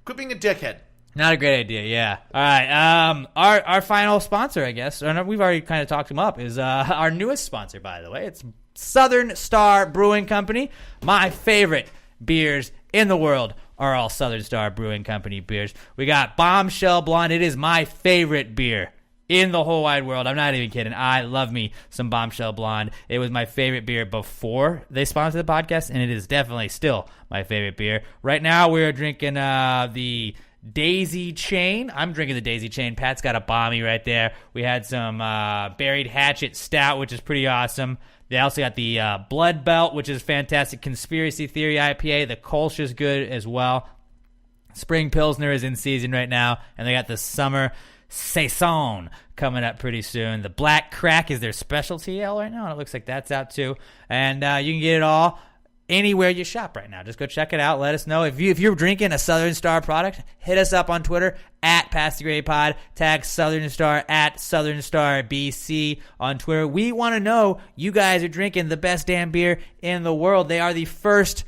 A: Quit being a dickhead.
B: Not a great idea, yeah. All right, our final sponsor, I guess, or no, we've already kind of talked him up, is our newest sponsor, by the way. It's Southern Star Brewing Company. My favorite beers in the world are all Southern Star Brewing Company beers. We got Bombshell Blonde. It is my favorite beer in the whole wide world. I'm not even kidding. I love me some Bombshell Blonde. It was my favorite beer before they sponsored the podcast, and it is definitely still my favorite beer. Right now, we're drinking the Daisy Chain. I'm drinking the Daisy Chain. Pat's got a bombie right there. We had some Buried Hatchet Stout, which is pretty awesome. They also got the Blood Belt, which is fantastic. Conspiracy Theory IPA. The Kolsch is good as well. Spring Pilsner is in season right now. And they got the Summer Saison coming up pretty soon. The Black Crack is their specialty ale right now, and it looks like that's out too. And you can get it all anywhere you shop right now. Just go check it out. Let us know. If you're drinking a Southern Star product, hit us up on Twitter at Pass the Grade Pod. Tag Southern Star at Southern Star BC on Twitter. We want to know you guys are drinking the best damn beer in the world. They are the first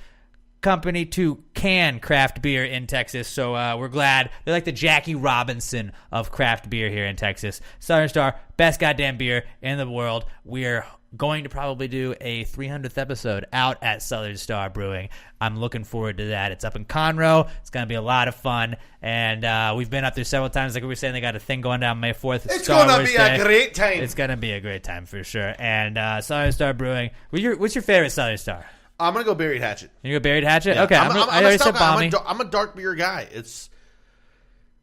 B: company to can craft beer in Texas, so we're glad. They're like the Jackie Robinson of craft beer here in Texas. Southern Star, best goddamn beer in the world. We're going to probably do a 300th episode out at Southern Star Brewing. I'm looking forward to that. It's up in Conroe. It's going to be a lot of fun, and we've been up there several times. Like we were saying, they got a thing going down May 4th.
A: It's going to be a great time.
B: It's going to be a great time for sure. And Southern Star Brewing. What's your favorite Southern Star?
A: I'm going to go Buried Hatchet.
B: You go Buried Hatchet?
A: Yeah.
B: Okay, I already said Bommy.
A: I'm a dark beer guy.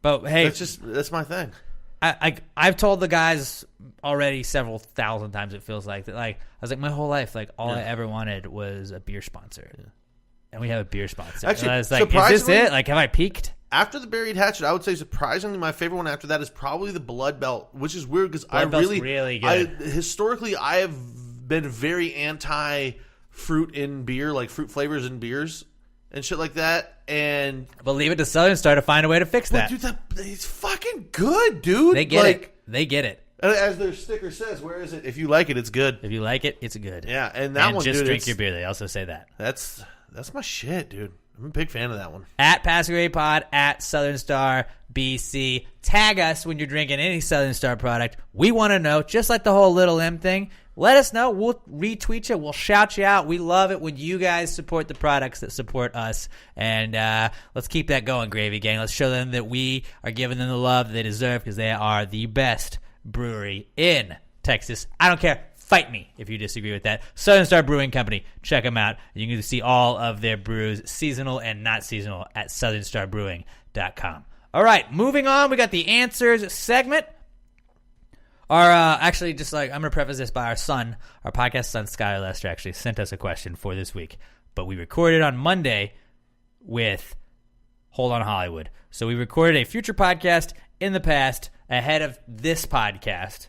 B: But hey,
A: that's my thing.
B: I've told the guys already several thousand times, it feels like, that like I was like, my whole life, like all I ever wanted was a beer sponsor. Yeah. And we have a beer sponsor.
A: Actually,
B: and I was like, is this it? Like, have I peaked?
A: After the Buried Hatchet, I would say surprisingly my favorite one after that is probably the Blood Belt, which is weird because
B: really good.
A: Historically I have been very anti fruit in beer, like fruit flavors in beers and shit like that. And
B: but leave it to Southern Star to find a way to fix that.
A: Dude, it's fucking good, dude.
B: They get it. They get it.
A: As their sticker says, where is it? If you like it, it's good.
B: If you like it, it's good.
A: Yeah, and that one,
B: just
A: dude,
B: drink your beer. They also say that.
A: That's my shit, dude. I'm a big fan of that one.
B: At Pass the Grade Pod, at Southern Star BC. Tag us when you're drinking any Southern Star product. We want to know, just like the whole Little M thing. Let us know. We'll retweet you. We'll shout you out. We love it when you guys support the products that support us. And let's keep that going, Gravy Gang. Let's show them that we are giving them the love they deserve because they are the best brewery in Texas. I don't care. Fight me if you disagree with that. Southern Star Brewing Company. Check them out. You can see all of their brews, seasonal and not seasonal, at southernstarbrewing.com. All right, moving on. We got the answers segment. Actually, just like I'm going to preface this by our podcast son, Skylar Lester, actually sent us a question for this week. But we recorded on Monday with Hold On Hollywood. So we recorded a future podcast in the past ahead of this podcast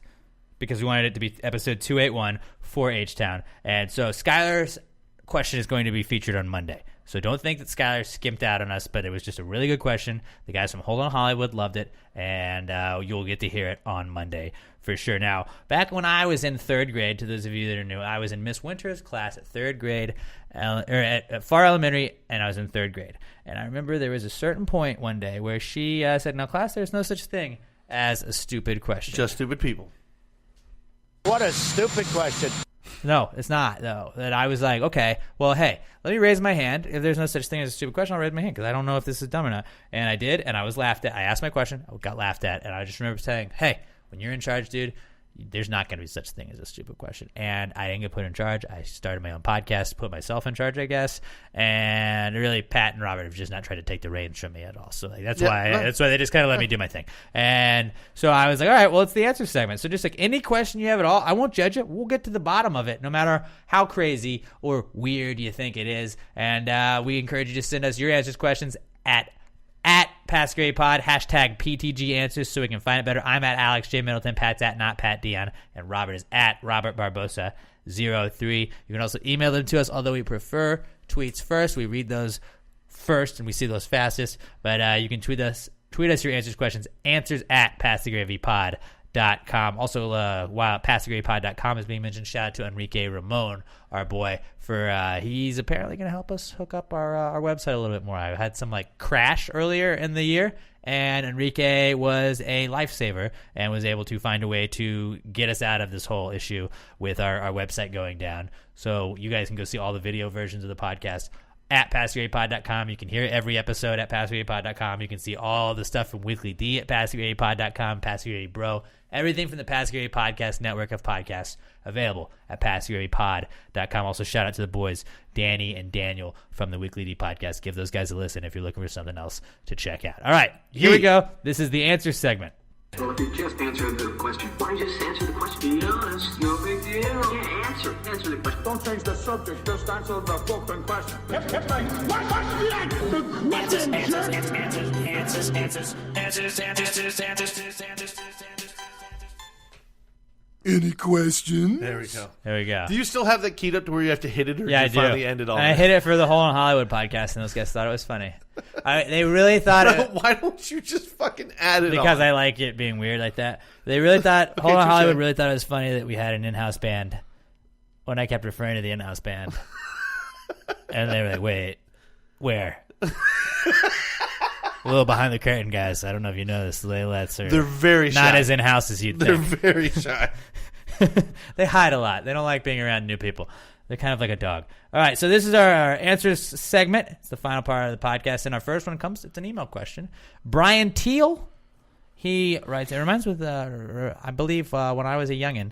B: because we wanted it to be episode 281 for H-Town. And so Skylar's question is going to be featured on Monday. So don't think that Skylar skimped out on us, but it was just a really good question. The guys from Hold On Hollywood loved it, and you'll get to hear it on Monday for sure. Now, back when I was in third grade, to those of you that are new, I was in Miss Winter's class at third grade, or at Far Elementary, and I was in third grade. And I remember there was a certain point one day where she said, "Now, class, there's no such thing as a stupid question."
A: Just stupid people.
G: What a stupid question.
B: No, it's not, though. That I was like, okay, well, hey, let me raise my hand. If there's no such thing as a stupid question, I'll raise my hand because I don't know if this is dumb or not. And I did, and I was laughed at. I asked my question. I got laughed at. And I just remember saying, hey, when you're in charge, dude, there's not going to be such thing as a stupid question. And I didn't get put in charge. I started my own podcast, put myself in charge, I guess. And really, Pat and Robert have just not tried to take the reins from me at all. So like, that's why they just kind of let me do my thing. And so I was like, all right, well, it's the answer segment. So just like any question you have at all, I won't judge it. We'll get to the bottom of it, no matter how crazy or weird you think it is. And we encourage you to send us your answers questions at Pass Grade Pod, hashtag PTG Answers, so we can find it better. I'm at Alex J. Middleton, Pat's at Not Pat Dion, and Robert is at Robert Barbosa 03. You can also email them to us, although we prefer tweets first. We read those first, and we see those fastest. But you can tweet us your answers questions at passthegravypod.com. Also, while PassingGrayPod.com is being mentioned, shout out to Enrique Ramon, our boy, for he's apparently going to help us hook up our website a little bit more. I had some crash earlier in the year, and Enrique was a lifesaver and was able to find a way to get us out of this whole issue with our website going down. So you guys can go see all the video versions of the podcast at PassingGrayPod.com. You can hear every episode at PassingGrayPod.com. You can see all the stuff from Weekly D at PassingGrayPod.com, Passing Bro. Everything from the Passing Gray Podcast network of podcasts available at PassingGrayPod.com. Also, shout out to the boys, Danny and Daniel from the Weekly D Podcast. Give those guys a listen if you're looking for something else to check out. All right, here we go. This is the answer segment.
H: Well, if you just answer the question. Why don't you just answer the question? Be honest. No big deal. Yeah, answer the question. Don't change the subject. Just answer the fucking question. Answers. Any questions?
A: There we go.
B: There we go.
A: Do you still have that keyed up to where you have to hit it, or
B: Yeah,
A: do you
B: I do.
A: finally end it all?
B: And I hit it for the Hole in Hollywood podcast, and those guys thought it was funny. They really thought it...
A: Why don't you just fucking add it
B: Because
A: on?
B: I like it being weird like that. They really thought... Hole in
A: touche.
B: Hollywood really thought it was funny that we had an in-house band when I kept referring to the in-house band. And they were like, wait, where? A little behind the curtain, guys. I don't know if you know this. The Laylets are
A: They're very
B: not
A: shy.
B: as in-house as you'd
A: They're
B: think.
A: very shy.
B: They hide a lot. They don't like being around new people. They're kind of like a dog. All right, so this is our answers segment. It's the final part of the podcast. And our first one it's an email question. Brian Teal, he writes, it reminds me of, I believe, when I was a youngin',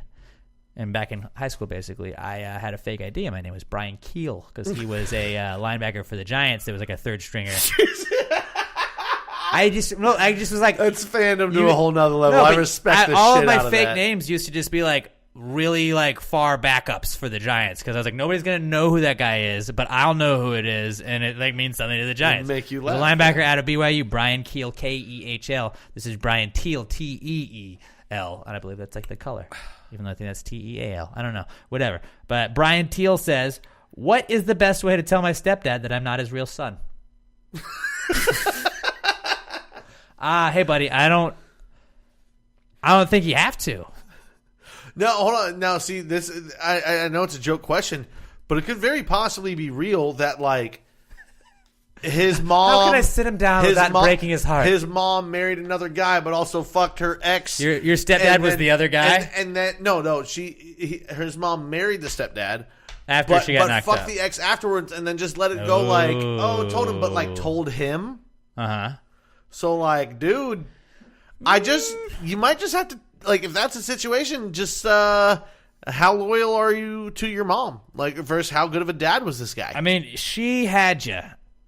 B: and back in high school, basically, I had a fake ID, and my name was Brian Keel, because he was a linebacker for the Giants. There was like a third stringer. I just was like...
A: That's fandom to a whole nother level. I respect the
B: all
A: shit
B: of my
A: out of
B: fake
A: that.
B: names used to just be really far backups for the Giants, because I was like, nobody's gonna know who that guy is, but I'll know who it is, and it means something to the Giants.
A: Make you
B: There's
A: laugh.
B: a linebacker out of BYU, Brian Keel, Kehl. This is Brian Teal, Teel, and I believe that's the color, even though I think that's Teal. I don't know, whatever. But Brian Teal says, "What is the best way to tell my stepdad that I'm not his real son?" Hey buddy, I don't think you have to.
A: No, hold on. Now, see, this. I know it's a joke question, but it could very possibly be real that his mom.
B: How can I sit him down without breaking his heart?
A: His mom married another guy, but also fucked her ex.
B: Your stepdad was the other guy?
A: and then no, his mom married the stepdad
B: After she got knocked
A: fucked
B: up.
A: the ex afterwards, and then just let it go. Told him, but told him.
B: Uh-huh.
A: So dude, you might just have to if that's a situation, just how loyal are you to your mom? Versus how good of a dad was this guy?
B: I mean, she had you,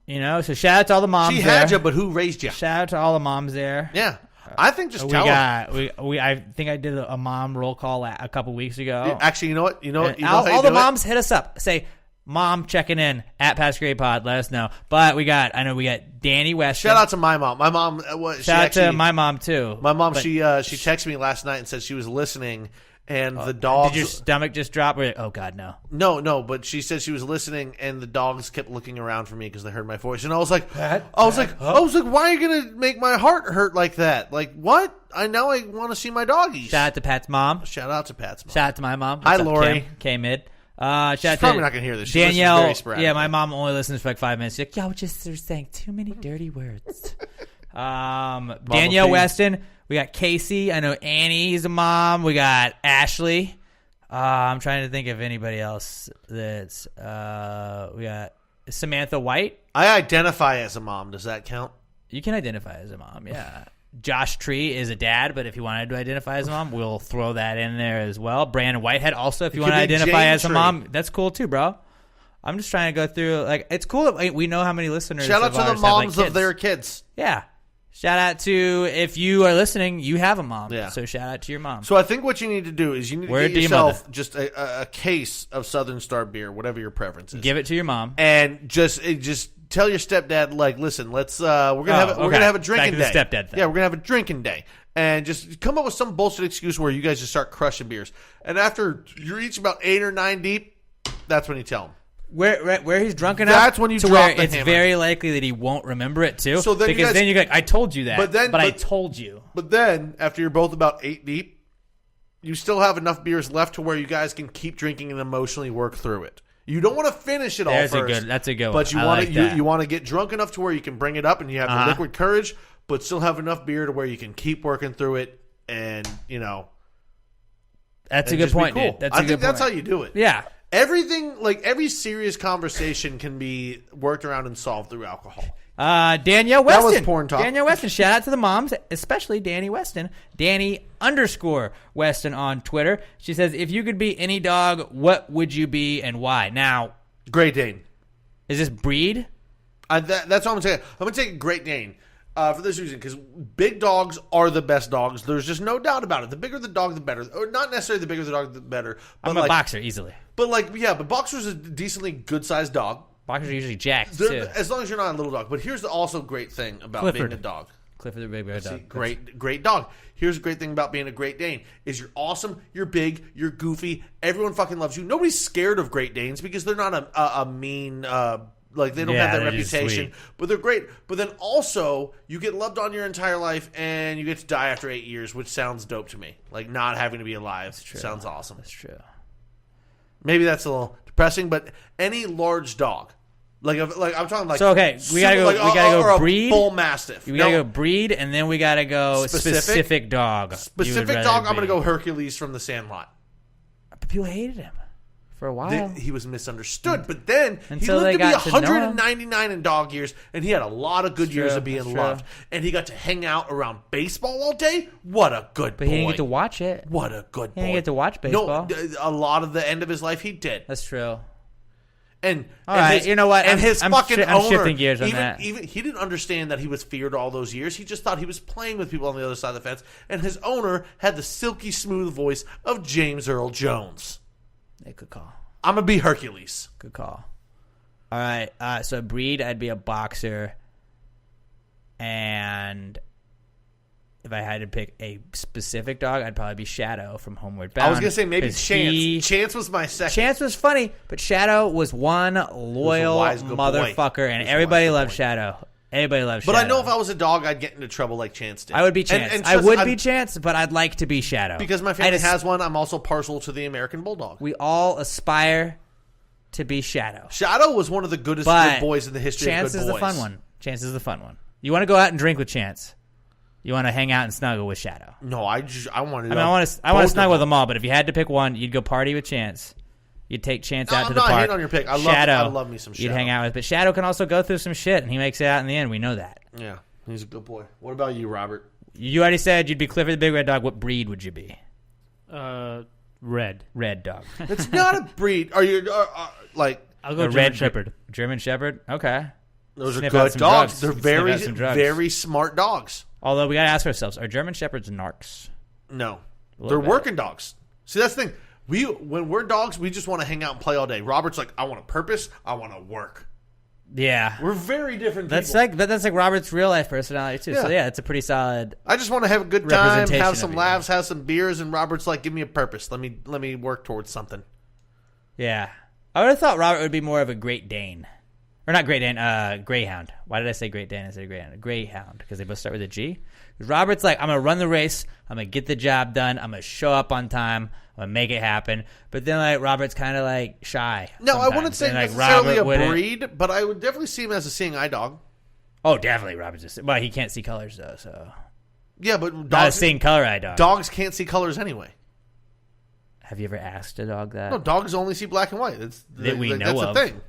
B: so shout out to all the moms
A: She
B: there.
A: had you, but who raised you?
B: Shout out to all the moms there.
A: Yeah, I think just tell her.
B: I think I did a mom roll call a couple weeks ago.
A: Actually, you know what?
B: All the moms hit us up. Say, Mom checking in at Past Grade Pod. Let us know. But I know we got Danny Weston.
A: Shout out to my mom. My mom.
B: Shout out to my mom too.
A: My mom. She texted me last night and said she was listening, and the dogs.
B: Did your stomach just drop? Oh God, no.
A: No. But she said she was listening, and the dogs kept looking around for me because they heard my voice, and I was like, why are you gonna make my heart hurt like that? What? I want to see my doggies.
B: Shout out to Pat's mom.
A: Shout out to Pat's mom.
B: Shout out to my mom.
A: Hi,
B: What's up,
A: Lori.
B: K Mid.
A: She's probably not gonna hear this. She
B: Danielle.
A: listens very sporadically.
B: Yeah, my mom only listens for 5 minutes. She's like, y'all just are saying too many dirty words. Danielle
A: P.
B: Weston. We got Casey. I know Annie's a mom. We got Ashley. I'm trying to think of anybody else that's. We got Samantha White.
A: I identify as a mom. Does that count?
B: You can identify as a mom, yeah. Josh Tree is a dad, but if you wanted to identify as a mom, we'll throw that in there as well. Brandon Whitehead also, if you want to
A: could be
B: identify
A: Jane
B: as a
A: Tree.
B: mom, that's cool too, bro. I'm just trying to go through, it's cool that we know how many listeners.
A: Shout out
B: of
A: to the
B: ours have,
A: moms of
B: kids.
A: their kids.
B: Yeah. Shout out to, if you are listening, you have a mom.
A: Yeah.
B: So shout out to your mom.
A: So I think what you need to do is you need to
B: Word
A: get
B: to your
A: yourself
B: mother.
A: just a case of Southern Star beer, whatever your preference is.
B: Give it to your mom.
A: And just tell your stepdad, listen, let's we're gonna have a drinking
B: Back
A: day.
B: to the stepdad thing.
A: Yeah, we're gonna have a drinking day, and just come up with some bullshit excuse where you guys just start crushing beers. And after you're each about 8 or 9 deep, that's when you tell him.
B: Where he's drunk enough.
A: That's when you
B: to
A: drop
B: where
A: the
B: it's
A: hammer.
B: very likely that he won't remember it too.
A: So then you
B: because
A: guys-
B: then you're like, I told you that,
A: But
B: I told you.
A: But then after you're both about 8 deep, you still have enough beers left to where you guys can keep drinking and emotionally work through it. You don't want to finish it all first.
B: That's a good one.
A: But you
B: I
A: want
B: like
A: to
B: that.
A: you want to get drunk enough to where you can bring it up and you have the liquid courage, but still have enough beer to where you can keep working through it and,
B: That's a
A: and
B: good
A: just be
B: point,
A: cool.
B: dude. That's
A: I
B: a good
A: think that's how
B: point.
A: you do it.
B: Yeah.
A: Everything, like every serious conversation can be worked around and solved through alcohol.
B: Danielle Weston.
A: was porn talk.
B: Danielle Weston. Shout out to the moms, especially Danny Weston. Danny_Weston on Twitter. She says, if you could be any dog, what would you be and why? Now,
A: Great Dane.
B: is this breed?
A: That's what I'm going to say. I'm going to take Great Dane for this reason, because big dogs are the best dogs. There's just no doubt about it. The bigger the dog, the better. Or not necessarily the bigger the dog, the better. But
B: I'm a boxer easily.
A: But but Boxer's a decently good-sized dog.
B: Boxers are usually jacked, too.
A: As long as you're not a little dog. But here's the also great thing about
B: Clifford.
A: being a dog.
B: Clifford the Big Red Dog.
A: Great dog. Here's a great thing about being a Great Dane is you're awesome, you're big, you're goofy. Everyone fucking loves you. Nobody's scared of Great Danes because they're not a mean they don't have that
B: they're just
A: reputation.
B: sweet.
A: But they're great. But then also you get loved on your entire life and you get to die after 8 years, which sounds dope to me. Like not having to be alive sounds awesome.
B: That's true.
A: Maybe that's a little depressing, but any large dog. I'm talking like
B: So, okay, we gotta go
A: a
B: breed.
A: bull mastiff.
B: We gotta go breed, and then we gotta go specific dog.
A: Specific dog. I'm gonna go Hercules from The Sandlot.
B: But people hated him for a while.
A: He was misunderstood, but then he
B: Until
A: lived
B: they
A: to be
B: got to know him.
A: 199 in dog years, and he had a lot of good years
B: true,
A: of being
B: that's
A: loved.
B: true.
A: And he got to hang out around baseball all day. What a good boy!
B: But he didn't get to watch it.
A: What a good boy!
B: He didn't get to watch baseball.
A: No, a lot of the end of his life he did.
B: That's true.
A: And
B: All right, you know what?
A: And his fucking
B: I'm
A: owner,
B: shifting gears on
A: even,
B: that.
A: Even he didn't understand that he was feared all those years. He just thought he was playing with people on the other side of the fence. And his owner had the silky smooth voice of James Earl Jones.
B: Yeah, good call.
A: I'm gonna be Hercules.
B: Good call. All right. So breed, I'd be a boxer, and if I had to pick a specific dog, I'd probably be Shadow from Homeward Bound.
A: I was gonna say maybe
B: 'cause
A: Chance. Chance was my second.
B: Chance was funny, but Shadow was one loyal
A: wise good boy.
B: motherfucker, and
A: He was a
B: everybody
A: wise good
B: loved
A: boy.
B: Shadow. Everybody loved
A: But
B: Shadow.
A: I know if I was a dog, I'd get into trouble like Chance did.
B: I would be Chance.
A: And
B: I
A: trust-
B: would
A: I'm-
B: be Chance, but I'd like to be Shadow.
A: because my
B: I
A: family
B: just-
A: has one. I'm also partial to the American Bulldog.
B: We all aspire to be Shadow.
A: Shadow was one of the goodest
B: But
A: good boys in the history
B: Chance
A: of good
B: is
A: boys.
B: the fun one. Chance is the fun one. You want to go out and drink with Chance. You want to hang out and snuggle with Shadow.
A: No, I wanted.
B: I mean, I want to snuggle with them all, but if you had to pick one, you'd go party with Chance. You'd take Chance
A: No,
B: out
A: I'm
B: to the
A: not
B: park.
A: hating on your pick. I love me some
B: You'd
A: Shadow.
B: hang out with, but Shadow can also go through some shit, and he makes it out in the end. We know that.
A: Yeah, he's a good boy. What about you, Robert?
B: You already said you'd be Clifford the Big Red Dog. What breed would you be?
C: Red.
B: Red dog.
A: It's not a breed. Are you like
C: I'll go
B: A
C: German
B: red
C: Shepherd.
B: German Shepherd. Okay.
A: those are
B: Sniff out
A: good
B: some
A: dogs?
B: drugs.
A: They're
B: You can sniff
A: very
B: out some drugs.
A: very smart dogs.
B: Although we gotta ask ourselves: are German Shepherds narcs?
A: No,
B: little
A: they're
B: bit.
A: working dogs. See, that's the thing. When we're dogs, we just want to hang out and play all day. Robert's like, I want a purpose. I want to work.
B: Yeah.
A: We're very different.
B: That's
A: people.
B: like Robert's real life personality too. So
A: Yeah.
B: yeah, it's a pretty solid.
A: I just want to have a good time,
B: Representation
A: have
B: of
A: some
B: you.
A: laughs, have some beers, and Robert's like, give me a purpose. Let me work towards something.
B: Yeah, I would have thought Robert would be more of a Great Dane, or not Great Dane, Greyhound. Why did I say Great Dane instead of Greyhound? Greyhound, because they both start with a G. Robert's like, I'm gonna run the race. I'm gonna get the job done. I'm gonna show up on time. I'm gonna make it happen. But then like Robert's kind of like shy.
A: No, I
B: sometimes.
A: wouldn't say
B: And, like,
A: necessarily
B: Robert
A: a
B: wouldn't-
A: breed, but I would definitely see him as a seeing eye dog.
B: Oh, definitely Robert's just. Well, he can't see colors though, so
A: Yeah, but
B: not a
A: dogs,
B: seeing color eye dog.
A: dogs can't see colors anyway.
B: Have you ever asked a dog that?
A: No, dogs only see black and white.
B: That we know
A: that's
B: of.
A: the thing.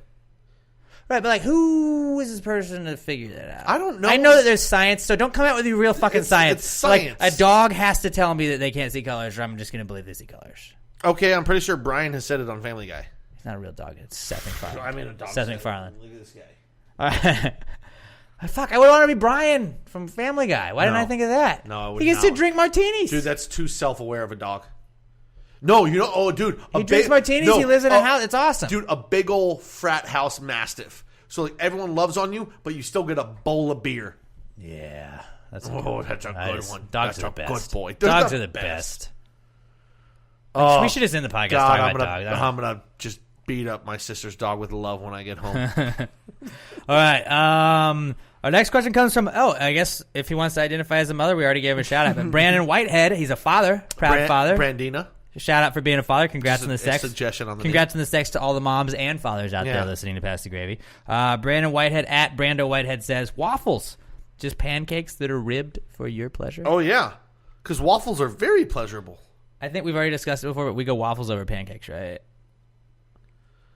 B: Right, but like, who is this person to figure that out?
A: I don't know.
B: I know that there's science, so don't come out with your real fucking science.
A: it's science.
B: Like, a dog has to tell me that they can't see colors, or I'm just going to believe they see colors.
A: Okay, I'm pretty sure Brian has said it on Family Guy.
B: He's not a real dog. It's Seth MacFarlane.
A: I mean, a dog.
B: Seth
A: said it.
B: MacFarlane.
A: Look at this guy.
B: All right. Fuck, I would want to be Brian from Family Guy. Why didn't
A: No.
B: I think of that?
A: No, I would
B: He gets
A: not.
B: to drink martinis.
A: Dude, that's too self-aware of a dog. No, you know, oh, dude.
B: He drinks martinis. He lives in a house. It's awesome.
A: Dude, a big old frat house mastiff. So, like, everyone loves on you, but you still get a bowl of beer.
B: Yeah. That's
A: Oh, that's a good one.
B: Dogs
A: That's
B: are the
A: a
B: best.
A: good boy. They're
B: Dogs
A: the
B: are the
A: best.
B: best.
A: Oh,
B: We should just end the podcast
A: God,
B: talking about dogs.
A: I'm gonna just beat up my sister's dog with love when I get home.
B: All right. Our next question comes from, I guess if he wants to identify as a mother, we already gave him a shout out. But Brandon Whitehead, he's a father, proud father.
A: Brandina.
B: Shout out for being a father. Congrats on the sex.
A: Suggestion on the
B: Congrats on the sex to all the moms and fathers out there listening to Pass the Gravy. Brandon Whitehead at Brando Whitehead says, waffles, just pancakes that are ribbed for your pleasure.
A: Oh, yeah. Because waffles are very pleasurable.
B: I think we've already discussed it before, but we go waffles over pancakes, right?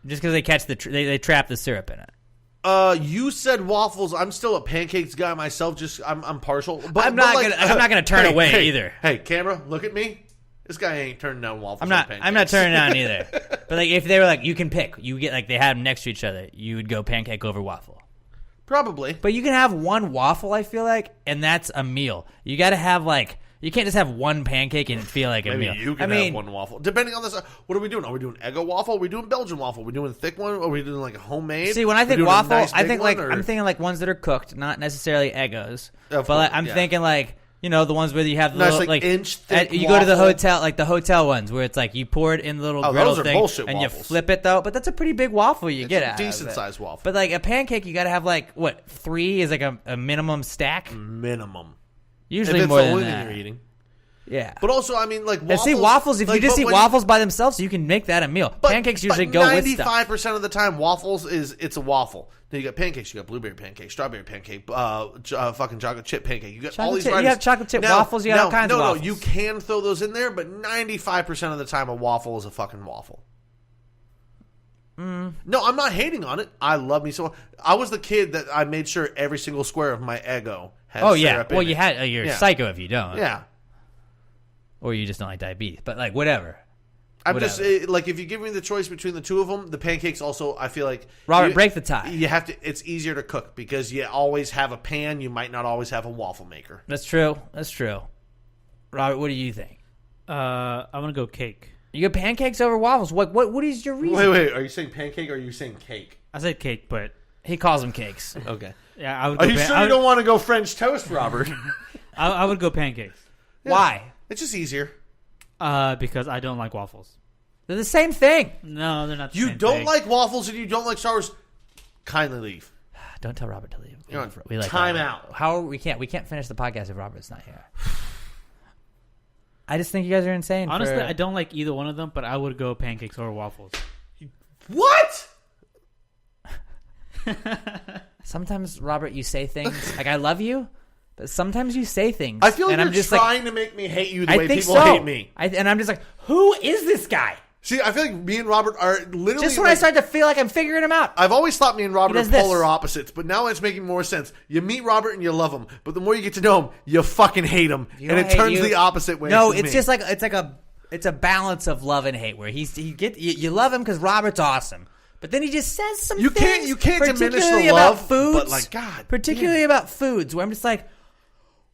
B: Just because they catch they trap the syrup in it.
A: You said waffles. I'm still a pancakes guy myself. Just I'm partial. But
B: I'm not gonna turn away either.
A: Hey, camera, look at me. This guy ain't turning down waffles.
B: I'm not turning down either. But like, if they were like, you can pick, you get like they had them next to each other, you would go pancake over waffle.
A: Probably.
B: But you can have one waffle, I feel like, and that's a meal. You got to have like, you can't just have one pancake and feel like a meal.
A: You can have one waffle. Depending on this, what are we doing? Are we doing Eggo waffle? Are we doing Belgian waffle? Are we doing thick one? Are we doing like a homemade?
B: See, when I think waffle, I think like I'm thinking like ones that are cooked, not necessarily Eggos. But like, I'm thinking like, you know, the ones where you have the little, like
A: inch thick
B: you go to the hotel, like the hotel ones where it's like you pour it in the little griddle thing and
A: waffles.
B: you flip it though. But that's a pretty big waffle you get out of it.
A: Decent sized waffle.
B: But like a pancake, you got to have like what 3 is like a minimum stack.
A: Minimum.
B: Usually
A: if it's
B: more
A: the
B: than
A: only
B: that.
A: thing you're eating.
B: Yeah.
A: But also, I mean, like waffles.
B: And see, waffles, if
A: like,
B: you just eat waffles by themselves, you can make that a meal.
A: But,
B: Pancakes usually go with stuff.
A: 95% of the time, waffles it's a waffle. Then you got pancakes. You got blueberry pancake, strawberry pancake, fucking chocolate chip pancake. You got all these varieties.
B: You have chocolate chip waffles. You got all kinds of waffles.
A: No, you can throw those in there, but 95% of the time, a waffle is a fucking waffle. No, I'm not hating on it. I love me so. I was the kid that I made sure every single square of my Eggo had syrup in
B: well,
A: it.
B: you had. You're a psycho if you don't.
A: Yeah.
B: Or you just don't like diabetes. But like whatever.
A: I'm just like, if you give me the choice between the two of them, the pancakes also, I feel like
B: Robert, break the tie.
A: You have to. It's easier to cook because you always have a pan. You might not always have a waffle maker.
B: That's true. That's true. Robert, what do you think?
C: I'm gonna go cake.
B: You get pancakes over waffles. What is your reason?
A: Wait. Are you saying pancake or are you saying cake?
C: I said cake, but
B: he calls them cakes.
A: Okay.
C: Yeah, I would.
A: Are you sure you don't want to go French toast, Robert?
C: I would go pancakes.
A: Yeah.
B: Why?
A: It's just easier.
C: Because I don't like waffles.
B: They're the same thing.
C: No, they're not the
A: You
C: same
A: don't
C: thing.
A: like waffles and you don't like Star Wars. Kindly leave.
B: Don't tell Robert to leave.
A: You're on
B: We like
A: time
B: Robert.
A: out.
B: We can't finish the podcast if Robert's not here. I just think you guys are insane.
C: Honestly, I don't like either one of them, but I would go pancakes over waffles.
A: What?
B: Sometimes, Robert, you say things like I love you, but sometimes you say things.
A: I feel like
B: and
A: you're
B: I'm just
A: trying to make me hate you the
B: I
A: way
B: think
A: people
B: so.
A: hate me.
B: And I'm just like, who is this guy?
A: See, I feel like me and Robert are literally...
B: Just when I start to feel like I'm figuring him out.
A: I've always thought me and Robert
B: He
A: are
B: does this.
A: polar opposites, but now it's making more sense. You meet Robert and you love him, but the more you get to know him, you fucking hate him,
B: You
A: and
B: don't
A: it
B: hate
A: turns
B: you.
A: the opposite way.
B: No,
A: for
B: it's
A: me.
B: just like it's a balance of love and hate where you love him because Robert's awesome. But then he just says some
A: You
B: things.
A: can't diminish the
B: particularly
A: love,
B: about foods,
A: but like, God
B: particularly
A: damn.
B: about foods, where I'm just like,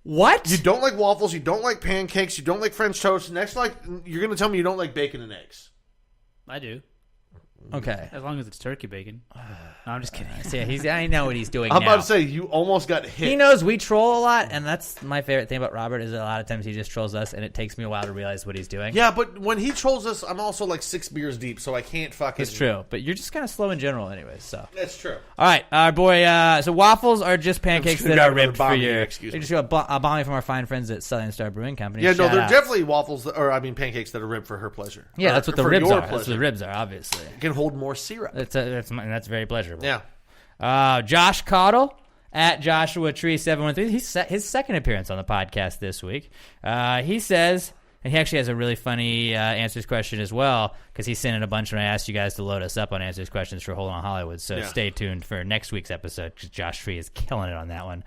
B: what?
A: You don't like waffles, you don't like pancakes, you don't like French toast. Next, like, you're going to tell me you don't like bacon and eggs.
C: I do,
B: Okay.
C: as long as it's turkey bacon. No, I'm just kidding.
B: Yeah, I know what he's doing
A: I'm
B: now.
A: about to say, you almost got hit.
B: He knows we troll a lot, and that's my favorite thing about Robert is that a lot of times he just trolls us, and it takes me a while to realize what he's doing.
A: Yeah, but when he trolls us, I'm also like 6 beers deep, so I can't fucking...
B: It's true, but you're just kind of slow in general anyways, so.
A: That's true.
B: All right, our boy, so waffles are just pancakes
A: I'm
B: that
A: just
B: are
A: gonna
B: ribbed for
A: bomb
B: you.
A: you, excuse
B: They
A: me.
B: just got a bombing from our fine friends at Southern Star Brewing Company.
A: Yeah, no,
B: Shout
A: they're
B: out.
A: definitely waffles, pancakes that are ribbed for her pleasure.
B: Yeah,
A: Or
B: that's what the
A: for
B: ribs
A: your
B: are. That's what
A: pleasure.
B: the ribs are, obviously.
A: It can hold more syrup.
B: That's very pleasurable.
A: Yeah.
B: Josh Cottle at Joshua Tree 713. He's his second appearance on the podcast this week. He says, and he actually has a really funny answers question as well because he sent in a bunch when I asked you guys to load us up on answers questions for Hold On Hollywood. So stay tuned for next week's episode because Josh Tree is killing it on that one.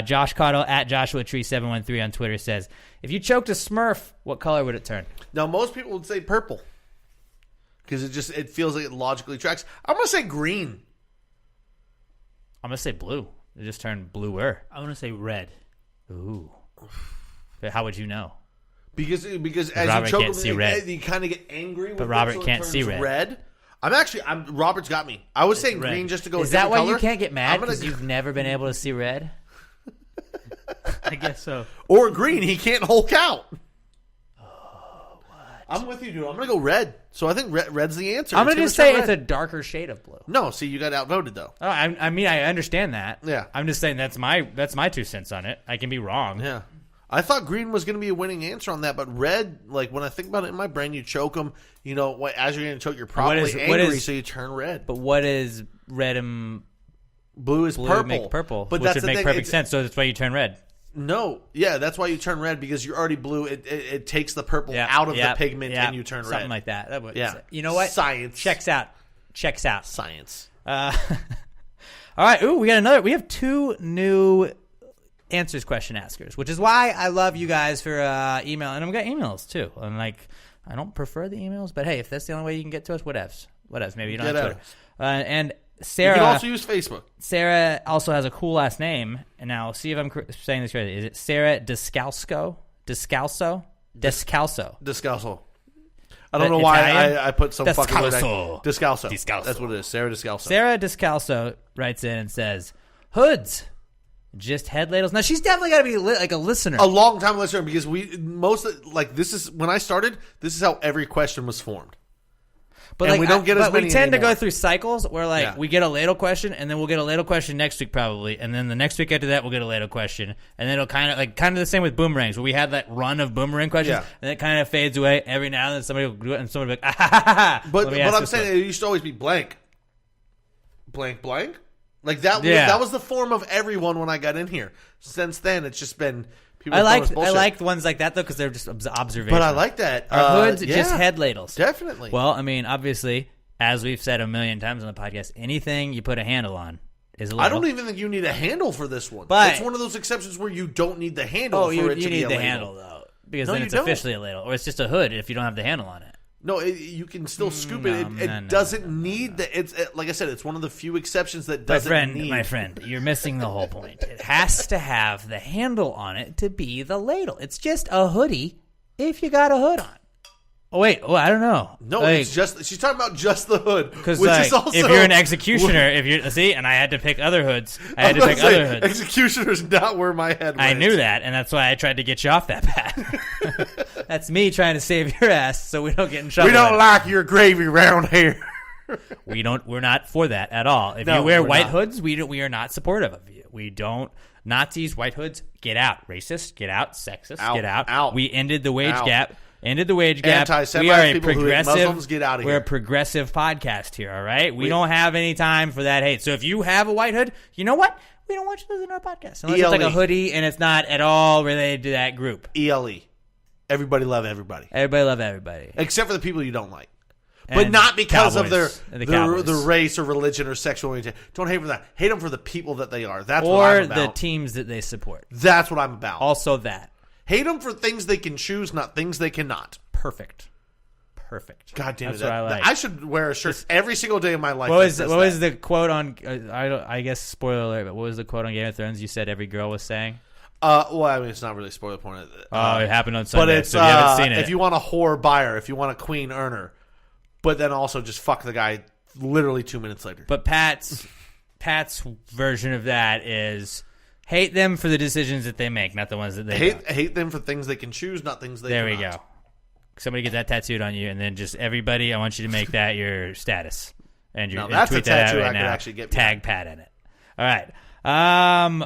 B: Josh Cottle at Joshua Tree 713 on Twitter says, if you choked a Smurf, what color would it turn?
A: Now, most people would say purple because it feels like it logically tracks. I'm going to say green.
B: I'm going to say blue. It just turned bluer.
C: I want to say red.
B: Ooh. But how would you know?
A: Because as
B: Robert
A: you choke
B: can't
A: them,
B: see red.
A: you kind of get angry with
B: But
A: it,
B: Robert
A: so it
B: can't
A: turns
B: see red.
A: Robert's got me. I was saying
C: red.
A: green just to go
B: Is
A: a
B: that
A: different
B: why
A: color.
B: you can't get mad
A: I'm gonna-
B: because you've never been able to see red?
C: I guess so.
A: Or green, he can't Hulk out. I'm with you, dude. I'm gonna go red. So I think red's the answer.
B: I'm
A: It's
B: gonna just
A: turn
B: say
A: red.
B: it's a darker shade of blue.
A: No, see, you got outvoted though.
B: Oh, I mean, I understand that.
A: Yeah.
B: I'm just saying that's my 2 cents on it. I can be wrong.
A: Yeah. I thought green was going to be a winning answer on that, but red, like when I think about it in my brain, you choke them. You know, as you're going to choke, you're probably angry, so you turn red.
B: But what is red and
A: Blue is
B: blue
A: purple.
B: make purple?
A: But
B: which
A: that's
B: would
A: the
B: make
A: thing.
B: perfect sense. So that's why you turn red.
A: No, yeah, that's why you turn red, because you're already blue. It takes the purple out of the pigment, and you turn red.
B: Something like that.
A: Yeah.
B: You know what?
A: Science.
B: Checks out.
A: Science.
B: All right. Ooh, we have 2 new answers question askers, which is why I love you guys for email. And I've got emails too. And I don't prefer the emails, but hey, if that's the only way you can get to us, whatevs. Maybe you don't have Twitter. And Sarah.
A: You can also use Facebook.
B: Sarah also has a cool last name. And now, see if I'm saying this correctly. Is it Sarah Descalso? Descalso.
A: I don't know why
B: Italian?
A: I put some fucking word.
B: Descalso.
A: Descalso. That's what it is. Sarah Descalso.
B: Sarah Descalso writes in and says, hoods, just head ladles. Now, she's definitely got to be like a listener.
A: A long time listener, because this is when I started. This is how every question was formed.
B: But
A: and we don't get as
B: but
A: many
B: we tend to
A: anymore.
B: go through cycles where we get a ladle question, and then we'll get a ladle question next week probably, and then the next week after that we'll get a ladle question, and then it'll kind of the same with boomerangs, where we had that run of boomerang questions, and it kind of fades away every now and then. Somebody will do it, and somebody will be like, ah, ha, ha, ha.
A: But I'm saying it used to always be blank. Like that. That was the form of everyone when I got in here. Since then, it's just been.
B: I liked ones like that though, because they're just observations.
A: But I like that.
B: Our hoods, just head ladles.
A: Definitely.
B: Well, I mean, obviously, as we've said a million times on the podcast, anything you put a handle on is a ladle.
A: I don't even think you need a handle for this one.
B: But
A: it's one of those exceptions where you don't need the handle.
B: You
A: need
B: the
A: ladle.
B: handle though, because
A: No,
B: then
A: you
B: it's
A: don't.
B: officially a ladle, or it's just a hood if you don't have the handle on it.
A: No, you can still scoop it. It doesn't need the. It's like I said, it's one of the few exceptions that doesn't need.
B: My friend, you're missing the whole point. It has to have the handle on it to be the ladle. It's just a hoodie if you got a hood on. Oh wait, I don't know.
A: No, it's just she's talking about just the hood.
B: Because
A: is also,
B: if you're an executioner, and I had to pick other hoods.
A: Executioner's not where my head went.
B: I knew that, and that's why I tried to get you off that path. That's me trying to save your ass so we don't get in trouble.
A: We don't like your gravy round here.
B: We're not for that at all. If
A: No,
B: you wear
A: we're
B: white
A: not.
B: hoods, we are not supportive of you. We don't. Nazis, white hoods, get out. Racist, get out. Sexist, get out.
A: Out.
B: We ended the wage
A: Out.
B: gap. Ended the wage gap.
A: Anti-Semites,
B: We are a
A: people who hate
B: progressive.
A: Muslims, get out of
B: We're
A: here.
B: a progressive podcast here. All right. We don't have any time for that hate. So if you have a white hood, you know what? We don't want you to listen to our podcast unless it's like a hoodie and it's not at all related to that group.
A: ELE. Everybody love everybody.
B: Everybody love everybody,
A: except for the people you don't like.
B: And
A: But not because of
B: Cowboys.
A: their race or religion or sexual orientation. Don't hate them for that. Hate them for the people that they are. That's what
B: or
A: I'm about.
B: the teams that they support.
A: That's what I'm about.
B: Also that.
A: Hate them for things they can choose, not things they cannot.
B: Perfect.
A: God damn
B: That's
A: it!
B: what I like.
A: I should wear a shirt every single day of my life.
B: What was the quote on? I guess spoiler alert. But what was the quote on Game of Thrones? You said every girl was saying.
A: Well, I mean, it's not really spoiler point.
B: It happened on Sunday,
A: but it's
B: so if you haven't seen it.
A: If you want a whore, buy her. If you want a queen, earn her. But then also just fuck the guy literally 2 minutes later.
B: But Pat's version of that is hate them for the decisions that they make, not the ones that they don't.
A: Hate them for things they can choose, not things they
B: There
A: cannot.
B: we go. Somebody get that tattooed on you, and then just everybody, I want you to make that your status. And you
A: that's
B: tweet
A: a
B: that
A: tattoo
B: out right
A: I could
B: now.
A: actually get
B: Tag
A: behind.
B: Pat in it. All right.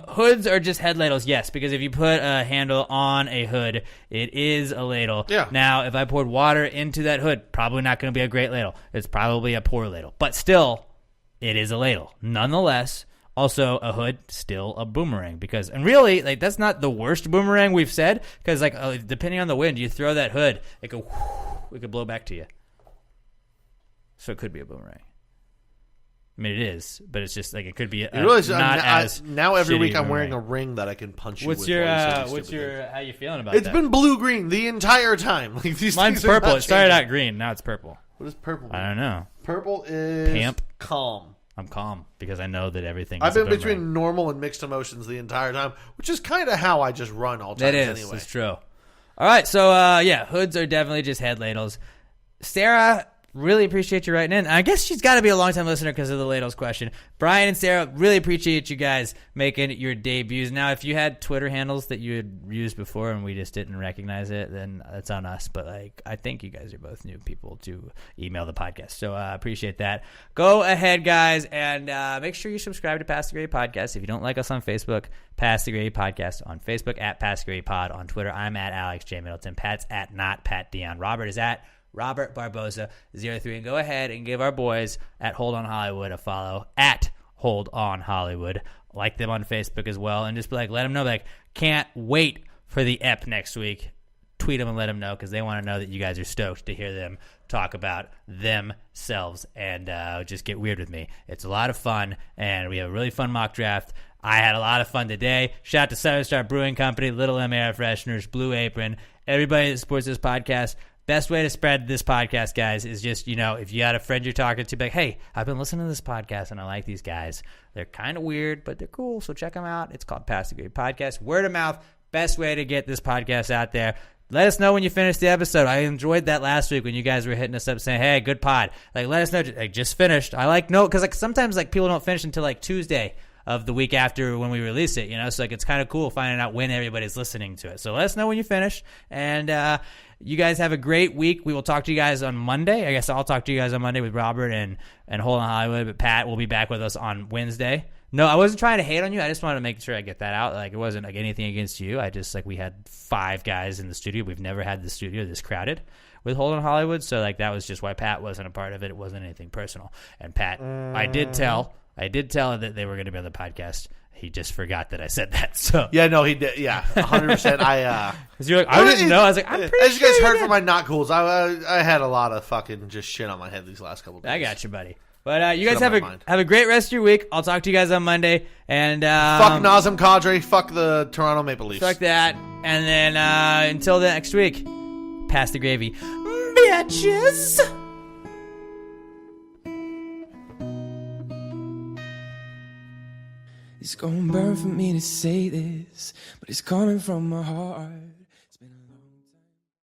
B: Hoods are just head ladles, yes, because if you put a handle on a hood, it is a ladle.
A: Yeah.
B: Now, if I poured water into that hood, probably not going to be a great ladle. It's probably a poor ladle. But still, it is a ladle. Nonetheless, also a hood, still a boomerang. And really, like, that's not the worst boomerang we've said, because depending on the wind, you throw that hood, it could blow back to you. So it could be a boomerang. I mean, it is, but it's just like it could be
A: now every
B: shitty
A: week I'm wearing a
B: boomerang.
A: ring that I can punch you
B: What's
A: with.
B: your
A: while you say
B: what's
A: stupid
B: your
A: things.
B: how you feeling about
A: It's
B: that?
A: been blue-green the entire time. Like these
B: Mine's
A: things are
B: purple.
A: not
B: It started
A: changing.
B: out green, now it's purple.
A: What is purple?
B: I don't know.
A: Purple is
B: Pimp.
A: calm.
B: I'm calm because I know that everything.
A: I've
B: is a
A: been
B: boomerang.
A: between normal and mixed emotions the entire time, which is kind of how I just run all
B: That
A: times
B: is.
A: anyway.
B: It's true. All right, so hoods are definitely just head ladles. Sarah really appreciate you writing in. I guess she's got to be a long-time listener because of the Ladles question. Brian and Sarah, really appreciate you guys making your debuts. Now, if you had Twitter handles that you had used before and we just didn't recognize it, then that's on us. But like, I think you guys are both new people to email the podcast, so I appreciate that. Go ahead, guys, and make sure you subscribe to Pass the Grade Podcast. If you don't like us on Facebook, Pass the Grade Podcast on Facebook, at Pass the Grade Pod on Twitter. I'm at Alex J. Middleton. Pat's at not Pat Dion. Robert is at Robert Barbosa 03. And go ahead and give our boys at Hold On Hollywood a follow at Hold On Hollywood. Like them on Facebook as well. And just be like, let them know, like, can't wait for the ep next week. Tweet them and let them know because they want to know that you guys are stoked to hear them talk about themselves and just get weird with me. It's a lot of fun, and we have a really fun mock draft. I had a lot of fun today. Shout out to 7-Star Brewing Company, Little M Air Fresheners, Blue Apron, everybody that supports this podcast. Best way to spread this podcast, guys, is just, if you got a friend you're talking to, be like, hey, I've been listening to this podcast, and I like these guys. They're kind of weird, but they're cool, so check them out. It's called Pass the Grade Podcast. Word of mouth, best way to get this podcast out there. Let us know when you finish the episode. I enjoyed that last week when you guys were hitting us up saying, hey, good pod. Like, let us know, like, just finished. I like, no, because like sometimes like people don't finish until like Tuesday of the week after when we release it, so like it's kind of cool finding out when everybody's listening to it. So let us know when you finish, and you guys have a great week. We will talk to you guys on Monday. I guess I'll talk to you guys on Monday with Robert and Hold On Hollywood, but Pat will be back with us on Wednesday. No, I wasn't trying to hate on you. I just wanted to make sure I get that out. Like, it wasn't like anything against you. I just, like, we had 5 guys in the studio. We've never had the studio this crowded with Hold On Hollywood, so like that was just why Pat wasn't a part of it. It wasn't anything personal. And Pat, I did tell that they were going to be on the podcast. He just forgot that I said that. So
A: Yeah, no, he did. Yeah, 100%.
B: Because you're like, I didn't know. I was like, I'm pretty
A: as you guys
B: sure
A: heard from my not cools, I had a lot of fucking just shit on my head these last couple days.
B: I got you, buddy. But you guys
A: Shit on
B: have
A: my mind.
B: a great rest of your week. I'll talk to you guys on Monday. And
A: Fuck Nazem Kadri. Fuck the Toronto Maple Leafs.
B: fuck that. And then until the next week, pass the gravy, bitches.
I: It's gonna burn for me to say this, but it's coming from my heart.